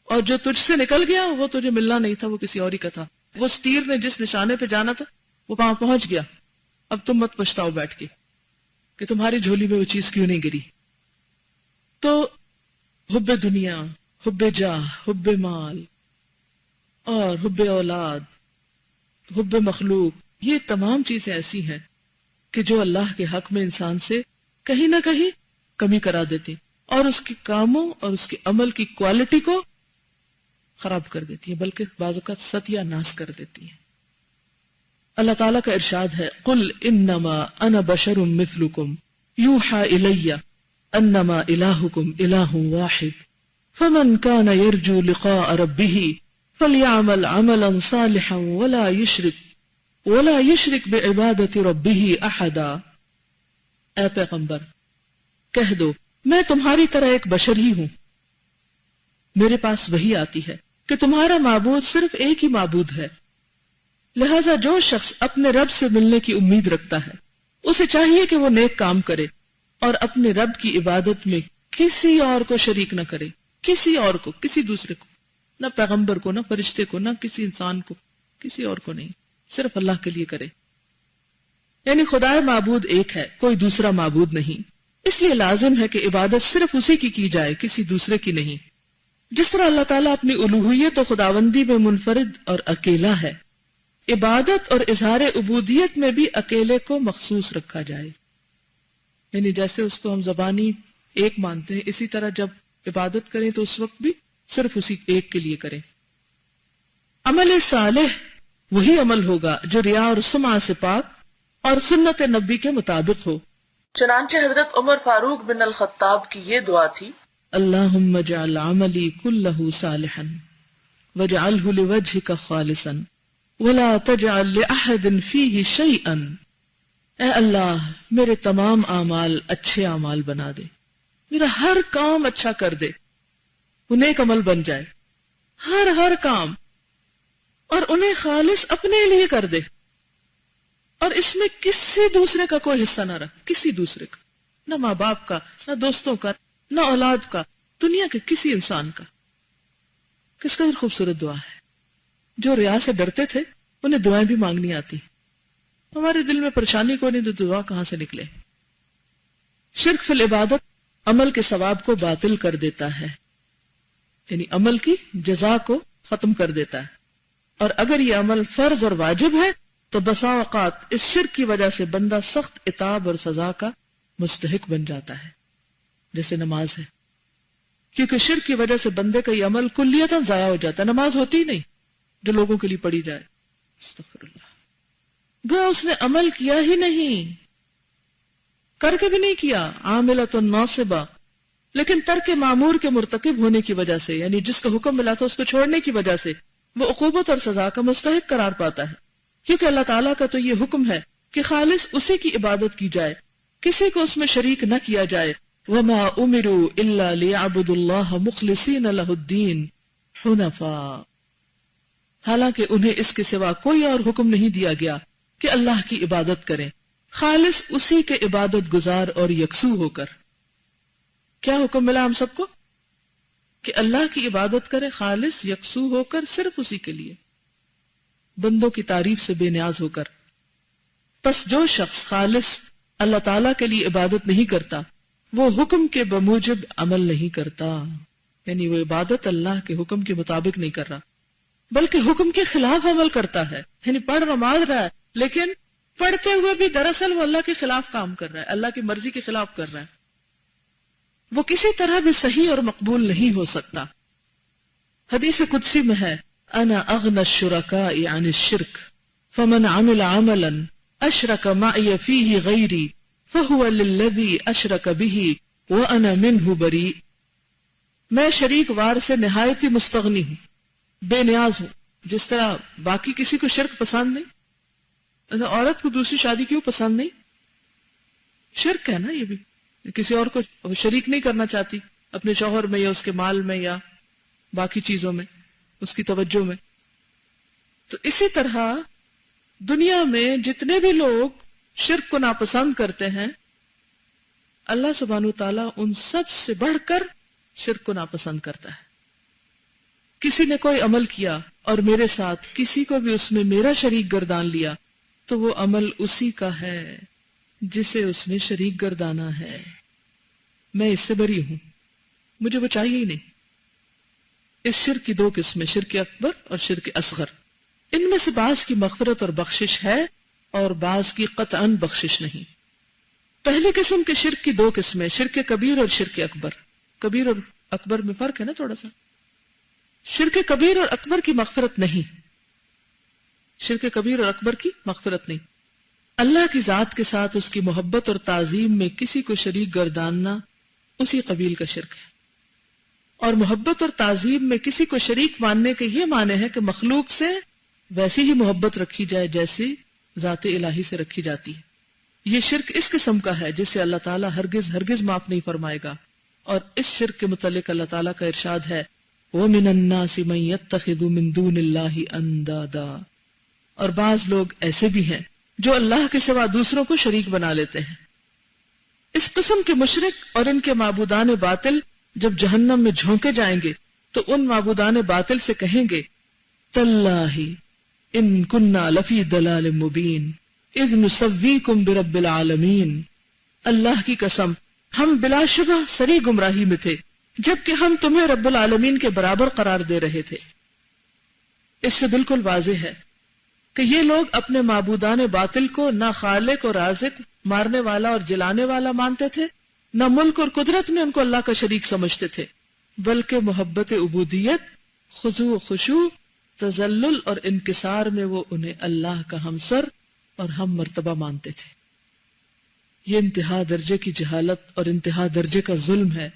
اور جو تجھ سے نکل گیا وہ تجھے ملنا نہیں تھا، وہ کسی اور ہی کا تھا. وہ تیر نے جس نشانے پہ جانا تھا وہ وہاں پہنچ گیا. اب تم مت پچھتاؤ بیٹھ کے کہ تمہاری جھولی میں وہ چیز کیوں نہیں گری. تو حب دنیا، حب جاہ، حب مال اور حب اولاد، حب مخلوق، یہ تمام چیزیں ایسی ہیں کہ جو اللہ کے حق میں انسان سے کہیں نہ کہیں کمی کرا دیتی اور اس کے کاموں اور اس کے عمل کی کوالٹی کو خراب کر دیتی ہے، بلکہ بعض اوقات ستیہ ناس کر دیتی ہے. اللہ تعالیٰ کا ارشاد ہے، قل انما انا بشر مثلکم یوحى الی انما الہکم الہ واحد فمن کان یرجو لقاء ربہ فلیعمل عملا صالحا ولا یشرک بعبادت ربہ احدا. اے پیغمبر کہہ دو میں تمہاری طرح ایک بشر ہی ہوں، میرے پاس وحی آتی ہے کہ تمہارا معبود صرف ایک ہی معبود ہے، لہذا جو شخص اپنے رب سے ملنے کی امید رکھتا ہے اسے چاہیے کہ وہ نیک کام کرے اور اپنے رب کی عبادت میں کسی اور کو شریک نہ کرے، کسی اور کو، کسی دوسرے کو، نہ پیغمبر کو، نہ فرشتے کو، نہ کسی انسان کو، کسی اور کو نہیں، صرف اللہ کے لیے کرے. یعنی خدائے معبود ایک ہے، کوئی دوسرا معبود نہیں، اس لیے لازم ہے کہ عبادت صرف اسی کی جائے، کسی دوسرے کی نہیں. جس طرح اللہ تعالیٰ اپنی الوہیت و خداوندی میں منفرد اور اکیلا ہے، عبادت اور اظہار عبودیت میں بھی اکیلے کو مخصوص رکھا جائے. یعنی جیسے اس کو ہم زبانی ایک مانتے ہیں، اسی طرح جب عبادت کریں تو اس وقت بھی صرف اسی ایک کے لیے کریں. عمل صالح وہی عمل ہوگا جو ریا اور سمعہ سے پاک اور سنت نبی کے مطابق ہو. چنانچہ حضرت عمر فاروق بن الخطاب کی یہ دعا تھی، اللہم اجعل عملی کلہ صالحا واجعلہ لوجہک خالصا ولا تجعل لأحد فیہ شیئا. اے اللہ میرے تمام اعمال اچھے اعمال بنا دے، میرا ہر کام اچھا کر دے، وہ نیک عمل بن جائے، ہر کام، اور انہیں خالص اپنے لیے کر دے، اور اس میں کسی دوسرے کا کوئی حصہ نہ رکھ، کسی دوسرے کا، نہ ماں باپ کا، نہ دوستوں کا، نہ اولاد کا، دنیا کے کسی انسان کا. کس قدر خوبصورت دعا ہے. جو ریا سے ڈرتے تھے انہیں دعائیں بھی مانگنی آتی. ہمارے دل میں پریشانی کو نہیں تو دعا کہاں سے نکلے. شرک فی العبادت عمل کے ثواب کو باطل کر دیتا ہے، یعنی عمل کی جزا کو ختم کر دیتا ہے. اور اگر یہ عمل فرض اور واجب ہے تو بسا اوقات اس شرک کی وجہ سے بندہ سخت عتاب اور سزا کا مستحق بن جاتا ہے، جیسے نماز ہے. کیونکہ شرک کی وجہ سے بندے کا یہ عمل کلیتاً ضائع ہو جاتا ہے. نماز ہوتی ہی نہیں جو لوگوں کے لیے پڑھی جائے. استغفر اللہ. گو اس نے عمل کیا ہی نہیں، کر کے بھی نہیں کیا، عاملۃ ناصبہ، لیکن ترک معمور کے مرتکب ہونے کی وجہ سے، یعنی جس کا حکم ملا تھا اس کو چھوڑنے کی وجہ سے وہ عقوبت اور سزا کا مستحق قرار پاتا ہے. کیونکہ اللہ تعالیٰ کا تو یہ حکم ہے کہ خالص اسی کی عبادت کی جائے، کسی کو اس میں شریک نہ کیا جائے. وَمَا أُمِرُوا إِلَّا لِيَعْبُدُوا اللَّهَ مُخْلِصِينَ لَهُ الدِّينَ حُنَفَاءَ. حالانکہ انہیں اس کے سوا کوئی اور حکم نہیں دیا گیا کہ اللہ کی عبادت کریں، خالص اسی کے عبادت گزار اور یکسو ہو کر. کیا حکم ملا ہم سب کو؟ کہ اللہ کی عبادت کریں خالص یکسو ہو کر، صرف اسی کے لیے، بندوں کی تعریف سے بے نیاز ہو کر. پس جو شخص خالص اللہ تعالیٰ کے لیے عبادت نہیں کرتا وہ حکم کے بموجب عمل نہیں کرتا، یعنی وہ عبادت اللہ کے حکم کے مطابق نہیں کر رہا بلکہ حکم کے خلاف عمل کرتا ہے. یعنی پڑھ نماز رہا ہے لیکن پڑھتے ہوئے بھی دراصل وہ اللہ کے خلاف کام کر رہا ہے، اللہ کی مرضی کے خلاف کر رہا ہے. وہ کسی طرح بھی صحیح اور مقبول نہیں ہو سکتا. حدیث قدسی میں ہے انا اغنى الشركاء عن الشرك فمن عمل عملا اشرك معي فيه غيري فهو للذي اشرك به وانا منه بريء. میں شریک وار سے نہایت ہی مستغنی ہوں، بے نیاز ہوں. جس طرح باقی کسی کو شرک پسند نہیں، عورت کو دوسری شادی کیوں پسند نہیں؟ شرک ہے نا. یہ بھی کسی اور کو شریک نہیں کرنا چاہتی اپنے شوہر میں یا اس کے مال میں یا باقی چیزوں میں، اس کی توجہ میں. تو اسی طرح دنیا میں جتنے بھی لوگ شرک کو ناپسند کرتے ہیں اللہ سبحانہ وتعالیٰ ان سب سے بڑھ کر شرک کو ناپسند کرتا ہے. کسی نے کوئی عمل کیا اور میرے ساتھ کسی کو بھی اس میں میرا شریک گردان لیا تو وہ عمل اسی کا ہے جسے اس نے شریک گردانا ہے. میں اس سے بری ہوں، مجھے وہ چاہیے ہی نہیں. اس شرک کی دو قسمیں، شرک اکبر اور شرک اصغر. ان میں سے بعض کی مغفرت اور بخشش ہے اور بعض کی قطعاً بخشش نہیں. پہلی قسم کے شرک کی دو قسمیں، شرک کبیر اور شرک اکبر. کبیر اور اکبر میں فرق ہے نا تھوڑا سا. شرک کبیر اور اکبر کی مغفرت نہیں، شرک کبیر اور اکبر کی مغفرت نہیں. اللہ کی ذات کے ساتھ اس کی محبت اور تعظیم میں کسی کو شریک گرداننا اسی قبیل کا شرک ہے. اور محبت اور تعظیم میں کسی کو شریک ماننے کے یہ معنی ہے کہ مخلوق سے ویسی ہی محبت رکھی جائے جیسی ذات الہی سے رکھی جاتی ہے. یہ شرک اس قسم کا ہے جسے اللہ تعالیٰ ہرگز ہرگز معاف نہیں فرمائے گا. اور اس شرک کے متعلق اللہ تعالیٰ کا ارشاد ہے وَمِنَ النَّاسِ مَن يَتَّخِذُ مِن دُونِ اللَّهِ أَندَادًا. اور بعض لوگ ایسے بھی ہیں جو اللہ کے سوا دوسروں کو شریک بنا لیتے ہیں. اس قسم کے مشرک اور ان کے معبودان باطل جب جہنم میں جھونکے جائیں گے تو ان معبودان باطل سے کہیں گے تاللہ ان کننا لفی ضلال مبین اذ نسویکم برب العالمین. اللہ کی قسم ہم بلا شبہ سری گمراہی میں تھے جبکہ ہم تمہیں رب العالمین کے برابر قرار دے رہے تھے. اس سے بالکل واضح ہے کہ یہ لوگ اپنے معبودان باطل کو نہ خالق اور رازق، مارنے والا اور جلانے والا مانتے تھے، نہ ملک اور قدرت میں ان کو اللہ کا شریک سمجھتے تھے، بلکہ محبت عبودیت، خضوع و خشوع، تذلل اور انکسار میں وہ انہیں اللہ کا ہمسر اور ہم مرتبہ مانتے تھے. یہ انتہا درجے کی جہالت اور انتہا درجے کا ظلم ہے.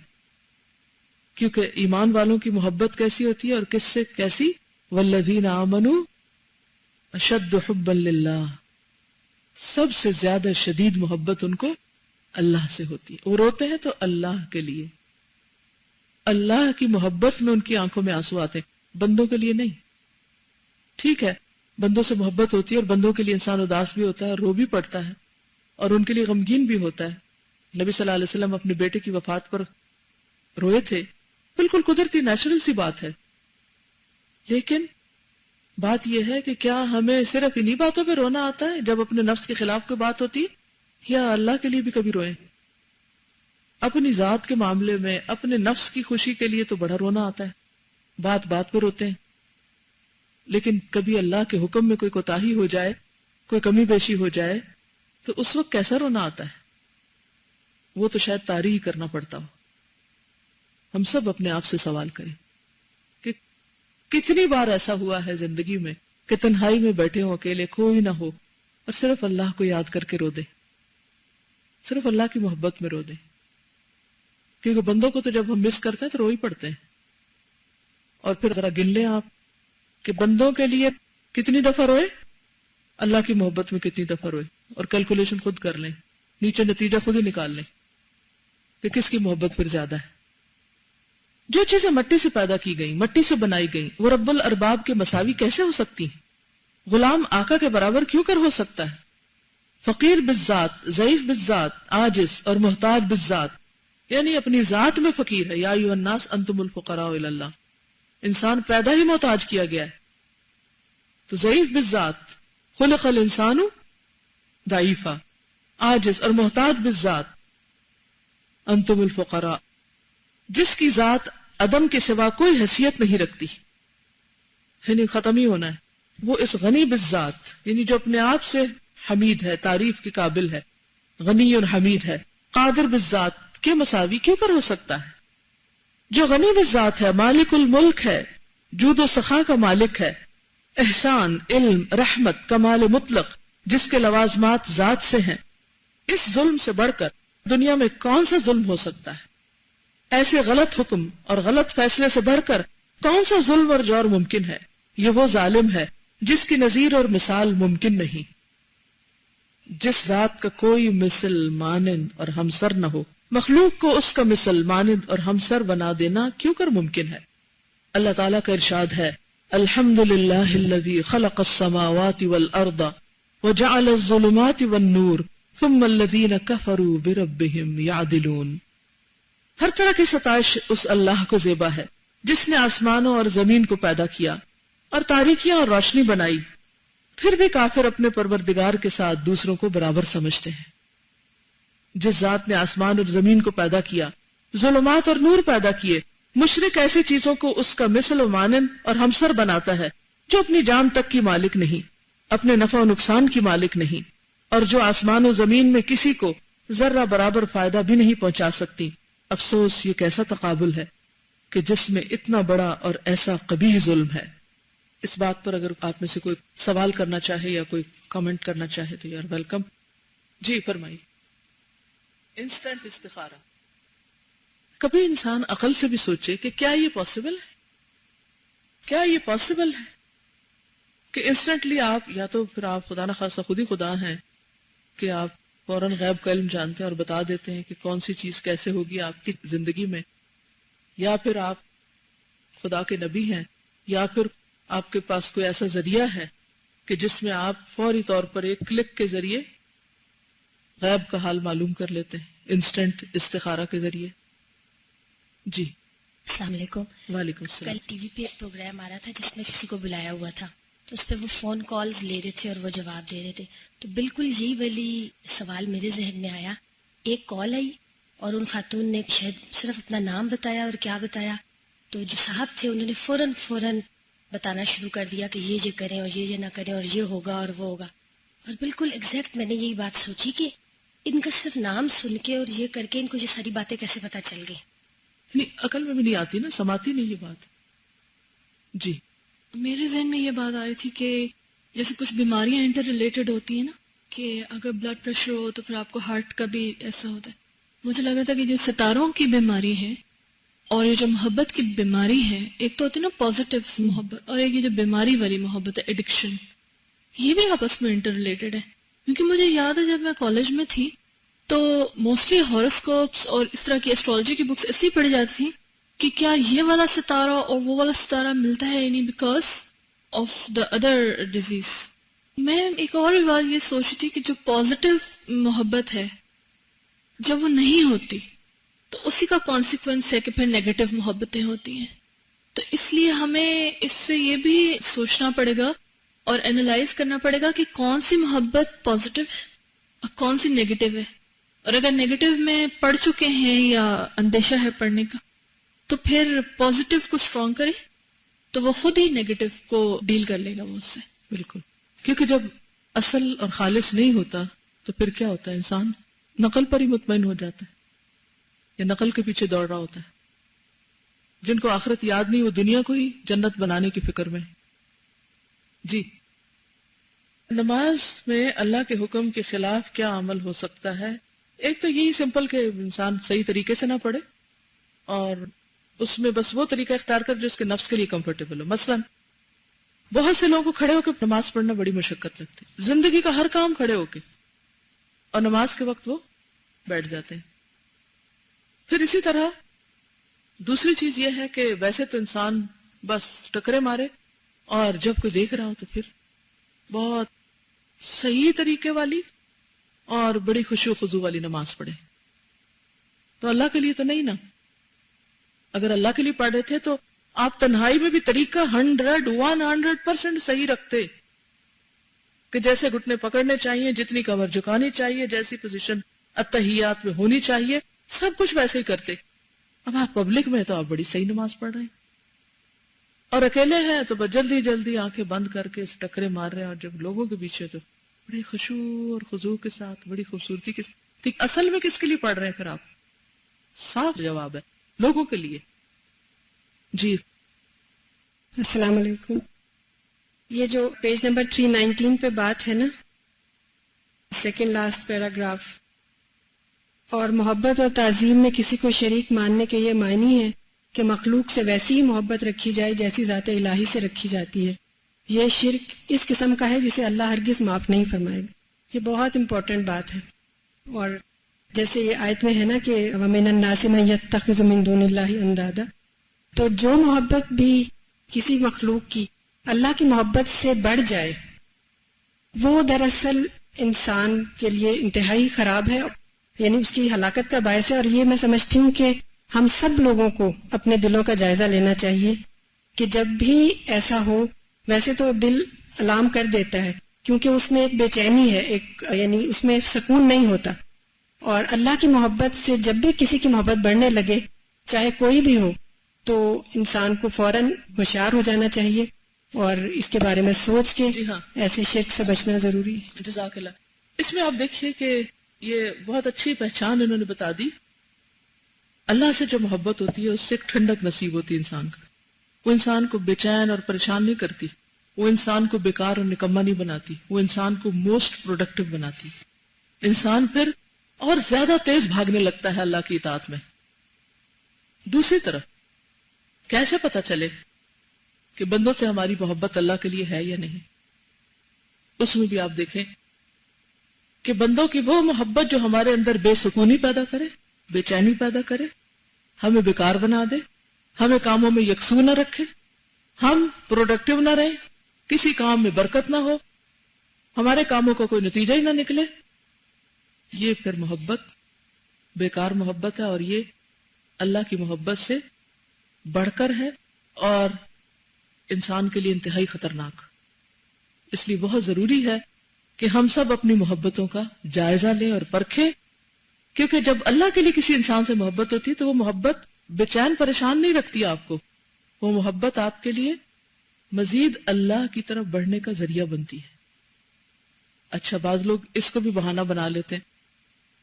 کیونکہ ایمان والوں کی محبت کیسی ہوتی ہے اور کس سے کیسی؟ والذین آمنوا اشد حبا للہ. سب سے زیادہ شدید محبت ان کو اللہ سے ہوتی ہے. وہ روتے ہیں تو اللہ کے لیے، اللہ کی محبت میں ان کی آنکھوں میں آنسو آتے ہیں، بندوں کے لیے نہیں. ٹھیک ہے بندوں سے محبت ہوتی ہے اور بندوں کے لیے انسان اداس بھی ہوتا ہے، رو بھی پڑتا ہے اور ان کے لیے غمگین بھی ہوتا ہے. نبی صلی اللہ علیہ وسلم اپنے بیٹے کی وفات پر روئے تھے، بالکل قدرتی نیچرل سی بات ہے. لیکن بات یہ ہے کہ کیا ہمیں صرف انہی باتوں پہ رونا آتا ہے جب اپنے نفس کے خلاف کوئی بات ہوتی ہے، یا اللہ کے لیے بھی کبھی روئیں؟ اپنی ذات کے معاملے میں اپنے نفس کی خوشی کے لیے تو بڑا رونا آتا ہے، بات بات پہ روتے ہیں، لیکن کبھی اللہ کے حکم میں کوئی کوتاہی ہو جائے، کوئی کمی بیشی ہو جائے تو اس وقت کیسا رونا آتا ہے؟ وہ تو شاید تاریخ کرنا پڑتا ہو۔ ہم سب اپنے آپ سے سوال کریں کہ کتنی بار ایسا ہوا ہے زندگی میں کہ تنہائی میں بیٹھے ہوں، اکیلے، کوئی نہ ہو، اور صرف اللہ کو یاد کر کے رو دیں، صرف اللہ کی محبت میں رو دیں، کیونکہ بندوں کو تو جب ہم مس کرتے ہیں تو رو ہی پڑتے ہیں۔ اور پھر ذرا گن لیں آپ کہ بندوں کے لیے کتنی دفعہ روئے، اللہ کی محبت میں کتنی دفعہ روئے، اور کیلکولیشن خود کر لیں، نیچے نتیجہ خود ہی نکال لیں کہ کس کی محبت پھر زیادہ ہے۔ جو چیزیں مٹی سے پیدا کی گئیں، مٹی سے بنائی گئیں، وہ رب الارباب کے مساوی کیسے ہو سکتی ہیں؟ غلام آقا کے برابر کیوں کر ہو سکتا ہے؟ فقیر بالذات، ضعیف بالذات، عاجز اور محتاج بالذات، یعنی اپنی ذات میں فقیر ہے۔ یا ایھا الناس انتم الفقراء الی اللہ، انسان پیدا ہی محتاج کیا گیا ہے۔ تو ضعیف بالذات، خلق الانسان ضعیفا، عاجز اور محتاج بالذات، انتم الفقراء، جس کی ذات عدم کے سوا کوئی حیثیت نہیں رکھتی، یعنی ختم ہی ہونا ہے، وہ اس غنی بالذات، یعنی جو اپنے آپ سے حمید ہے، تعریف کے قابل ہے، غنی اور حمید ہے، قادر بالذات کے مساوی کیوں کر ہو سکتا ہے؟ جو غنی بالذات ہے، مالک الملک ہے، جود و سخا کا مالک ہے، احسان، علم، رحمت، کمال مطلق، جس کے لوازمات ذات سے ہیں، اس ظلم سے بڑھ کر دنیا میں کون سا ظلم ہو سکتا ہے؟ ایسے غلط حکم اور غلط فیصلے سے بڑھ کر کون سا ظلم اور جور ممکن ہے؟ یہ وہ ظالم ہے جس کی نظیر اور مثال ممکن نہیں، جس ذات کا کوئی مثل، مانند اور ہمسر نہ ہو، مخلوق کو اس کا مثل، مانند اور ہمسر بنا دینا کیوں کر ممکن ہے؟ اللہ تعالیٰ کا ارشاد ہے، الحمدللہ الذی خلق السماوات والارض وجعل الظلمات والنور ثم الذین کفروا بربہم یعدلون۔ ہر طرح کی ستائش اس اللہ کو زیبا ہے جس نے آسمانوں اور زمین کو پیدا کیا اور تاریکیاں اور روشنی بنائی، پھر بھی کافر اپنے پروردگار کے ساتھ دوسروں کو برابر سمجھتے ہیں۔ جس ذات نے آسمان اور زمین کو پیدا کیا، ظلمات اور نور پیدا کیے، مشرک ایسی چیزوں کو اس کا مثل و مانند اور ہمسر بناتا ہے جو اپنی جان تک کی مالک نہیں، اپنے نفع و نقصان کی مالک نہیں، اور جو آسمان و زمین میں کسی کو ذرہ برابر فائدہ بھی نہیں پہنچا سکتی۔ افسوس، یہ کیسا تقابل ہے کہ جس میں اتنا بڑا اور ایسا قبیح ظلم ہے۔ اس بات پر اگر آپ میں سے کوئی سوال کرنا چاہے یا کوئی کامنٹ کرنا چاہے تو یار ویلکم۔ جی فرمائیے۔ انسٹنٹ استخارہ، کبھی انسان عقل سے بھی سوچے کہ کیا یہ پاسبل ہے؟ کیا یہ پاسبل ہے کہ انسٹنٹلی آپ، یا تو پھر آپ خدا نخواستہ خود ہی خدا ہیں کہ آپ فوراً غیب کا علم جانتے ہیں اور بتا دیتے ہیں کہ کون سی چیز کیسے ہوگی آپ کی زندگی میں، یا پھر آپ خدا کے نبی ہیں، یا پھر آپ کے پاس کوئی ایسا ذریعہ ہے کہ جس میں آپ فوری طور پر ایک کلک کے ذریعے غیب کا حال معلوم کر لیتے ہیں، انسٹنٹ استخارہ کے ذریعے۔ جی السلام علیکم۔ وعلیکم السلام۔ کل ٹی وی پہ ایک پروگرام آ رہا تھا جس میں کسی کو بلایا ہوا تھا، تو اس پہ وہ فون کالز لے رہے تھے اور وہ جواب دے رہے تھے، تو بالکل یہی والی سوال میرے ذہن میں آیا۔ ایک کال آئی اور ان خاتون نے شاید صرف اپنا نام بتایا اور کیا بتایا، تو جو صاحب تھے انہوں نے فوراً بتانا شروع کر دیا کہ یہ کریں اور یہ نہ کریں اور یہ ہوگا اور وہ ہوگا، اور بالکل ایگزیکٹ میں نے یہی بات سوچی کہ ان کا صرف نام سن کے اور یہ کر کے ان کو یہ ساری باتیں کیسے پتہ چل گئی؟ نہیں، عقل میں بھی نہیں آتی نا، سماتی نہیں یہ بات۔ جی میرے ذہن میں یہ بات آ رہی تھی کہ جیسے کچھ بیماریاں انٹر ریلیٹڈ ہوتی ہیں نا، کہ اگر بلڈ پریشر ہو تو پھر آپ کو ہارٹ کا بھی ایسا ہوتا ہے۔ مجھے لگ رہا تھا کہ جو ستاروں کی بیماری ہے اور یہ جو محبت کی بیماری ہے، ایک تو ہوتی ہے نا پازیٹیو محبت، اور ایک یہ جو بیماری والی محبت ہے، ایڈکشن، یہ بھی آپس میں انٹر ریلیٹڈ ہے۔ کیونکہ مجھے یاد ہے جب میں کالج میں تھی تو موسٹلی ہاروسکوپس اور اس طرح کی ایسٹرالوجی کی بکس اس لیے پڑھی جاتی تھیں کہ کیا یہ والا ستارہ اور وہ والا ستارہ ملتا ہے، یعنی because of the other disease. میں ایک اور بھی بات یہ سوچی تھی کہ جو پازیٹیو محبت ہے جب وہ نہیں ہوتی تو اسی کا کانسیکوینس ہے کہ پھر نیگیٹو محبتیں ہوتی ہیں۔ تو اس لیے ہمیں اس سے یہ بھی سوچنا پڑے گا اور اینالائز کرنا پڑے گا کہ کون سی محبت پازیٹیو ہے اور کون سی نیگیٹو ہے. اور اگر نیگیٹو میں پڑھ چکے ہیں یا اندیشہ ہے پڑھنے کا تو پھر پازیٹیو کو اسٹرانگ کریں تو وہ خود ہی نیگیٹو کو ڈیل کر لے گا وہ اس سے. بالکل. کیونکہ جب اصل اور خالص نہیں ہوتا تو پھر کیا ہوتا ہے؟ انسان نقل پر ہی مطمئن ہو جاتا ہے یا نقل کے پیچھے دوڑ رہا ہوتا ہے. جن کو آخرت یاد نہیں وہ دنیا کو ہی جنت بنانے کی فکر میں. جی. نماز میں اللہ کے حکم کے خلاف کیا عمل ہو سکتا ہے؟ ایک تو یہی سمپل کہ انسان صحیح طریقے سے نہ پڑھے اور اس میں بس وہ طریقہ اختیار کر جو اس کے نفس کے لیے کمفرٹیبل ہو. مثلا بہت سے لوگوں کو کھڑے ہو کے نماز پڑھنا بڑی مشقت لگتی ہے. زندگی کا ہر کام کھڑے ہو کے، اور نماز کے وقت وہ بیٹھ جاتے ہیں. پھر اسی طرح دوسری چیز یہ ہے کہ ویسے تو انسان بس ٹکرے مارے، اور جب کوئی دیکھ رہا ہو تو پھر بہت صحیح طریقے والی اور بڑی خشوع و خضوع والی نماز پڑھے. تو اللہ کے لیے تو نہیں نا. اگر اللہ کے لیے پڑھے تھے تو آپ تنہائی میں بھی طریقہ 100% صحیح رکھتے کہ جیسے گھٹنے پکڑنے چاہیے، جتنی کمر جھکانی چاہیے، جیسی پوزیشن اتحیات میں ہونی چاہیے، سب کچھ ویسے ہی کرتے. اب آپ پبلک میں تو آپ بڑی صحیح نماز پڑھ رہے ہیں، اور اکیلے ہیں تو بس جلدی جلدی آنکھیں بند کر کے ٹکرے مار رہے ہیں، اور جب لوگوں کے پیچھے تو بڑی خشوع اور خضوع کے ساتھ، بڑی خوبصورتی کے ساتھ. اصل میں کس کے لیے پڑھ رہے ہیں پھر آپ؟ صاف جواب ہے لوگوں کے لیے. جی. السلام علیکم. یہ جو پیج نمبر 319 پہ بات ہے نا، سیکنڈ لاسٹ پیراگراف، اور محبت اور تعظیم میں کسی کو شریک ماننے کے یہ معنی ہے کہ مخلوق سے ویسی ہی محبت رکھی جائے جیسی ذات الہی سے رکھی جاتی ہے. یہ شرک اس قسم کا ہے جسے اللہ ہرگز معاف نہیں فرمائے گا. یہ بہت امپورٹنٹ بات ہے. اور جیسے یہ آیت میں ہے نا کہ وَمِنَ النَّاسِ مَن يَتَّخِذُ مِن دُونِ اللَّهِ أَندَادًا، تو جو محبت بھی کسی مخلوق کی اللہ کی محبت سے بڑھ جائے وہ دراصل انسان کے لیے انتہائی خراب ہے، یعنی اس کی ہلاکت کا باعث ہے. اور یہ میں سمجھتی ہوں کہ ہم سب لوگوں کو اپنے دلوں کا جائزہ لینا چاہیے کہ جب بھی ایسا ہو، ویسے تو دل الارم کر دیتا ہے کیونکہ اس میں ایک بے چینی ہے، یعنی اس میں سکون نہیں ہوتا. اور اللہ کی محبت سے جب بھی کسی کی محبت بڑھنے لگے، چاہے کوئی بھی ہو، تو انسان کو فوراً ہوشیار ہو جانا چاہیے اور اس کے بارے میں سوچ کے جی ہاں، ایسے شرک سے بچنا ضروری ہے. جزاک اللہ. اس میں آپ دیکھیے کہ یہ بہت اچھی پہچان انہوں نے بتا دی. اللہ سے جو محبت ہوتی ہے اس سے ایک ٹھنڈک نصیب ہوتی ہے انسان کا. وہ انسان کو بے چین اور پریشان نہیں کرتی، وہ انسان کو بیکار اور نکما نہیں بناتی، وہ انسان کو موسٹ پروڈکٹیو بناتی. انسان پھر اور زیادہ تیز بھاگنے لگتا ہے اللہ کی اطاعت میں. دوسری طرف کیسے پتہ چلے کہ بندوں سے ہماری محبت اللہ کے لیے ہے یا نہیں؟ اس میں بھی آپ دیکھیں کہ بندوں کی وہ محبت جو ہمارے اندر بے سکونی پیدا کرے، بے چینی پیدا کرے، ہمیں بیکار بنا دے، ہمیں کاموں میں یکسو نہ رکھے، ہم پروڈکٹیو نہ رہیں، کسی کام میں برکت نہ ہو، ہمارے کاموں کا کوئی نتیجہ ہی نہ نکلے، یہ پھر محبت بیکار محبت ہے، اور یہ اللہ کی محبت سے بڑھ کر ہے اور انسان کے لیے انتہائی خطرناک. اس لیے بہت ضروری ہے کہ ہم سب اپنی محبتوں کا جائزہ لیں اور پرکھیں، کیونکہ جب اللہ کے لیے کسی انسان سے محبت ہوتی ہے تو وہ محبت بے چین پریشان نہیں رکھتی آپ کو، وہ محبت آپ کے لیے مزید اللہ کی طرف بڑھنے کا ذریعہ بنتی ہے. اچھا، بعض لوگ اس کو بھی بہانہ بنا لیتے ہیں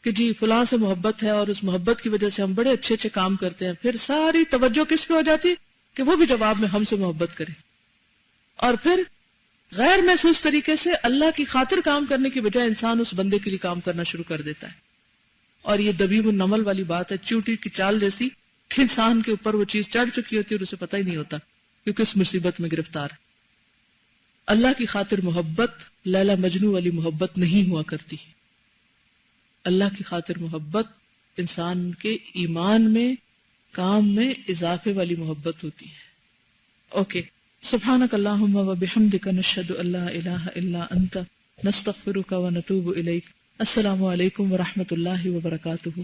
کہ جی فلاں سے محبت ہے اور اس محبت کی وجہ سے ہم بڑے اچھے اچھے کام کرتے ہیں، پھر ساری توجہ کس پہ ہو جاتی ہے کہ وہ بھی جواب میں ہم سے محبت کرے، اور پھر غیر محسوس طریقے سے اللہ کی خاطر کام کرنے کی بجائے انسان اس بندے کے لیے کام کرنا شروع کر دیتا ہے. اور یہ دبیب النمل والی بات ہے، چیونٹی کی چال جیسی کہ انسان کے اوپر وہ چیز چڑھ چکی ہوتی ہے اور اسے پتہ ہی نہیں ہوتا کیونکہ اس مصیبت میں گرفتار ہے. اللہ کی خاطر محبت لیلا مجنو والی محبت نہیں ہوا کرتی. اللہ کی خاطر محبت انسان کے ایمان میں، کام میں اضافے والی محبت ہوتی ہے. اوکے، سبحانک اللہم و بحمدک نشہد ان لا الہ الا انت نستغفرک و نتوب الیک. السلام علیکم ورحمۃ اللہ وبرکاتہ.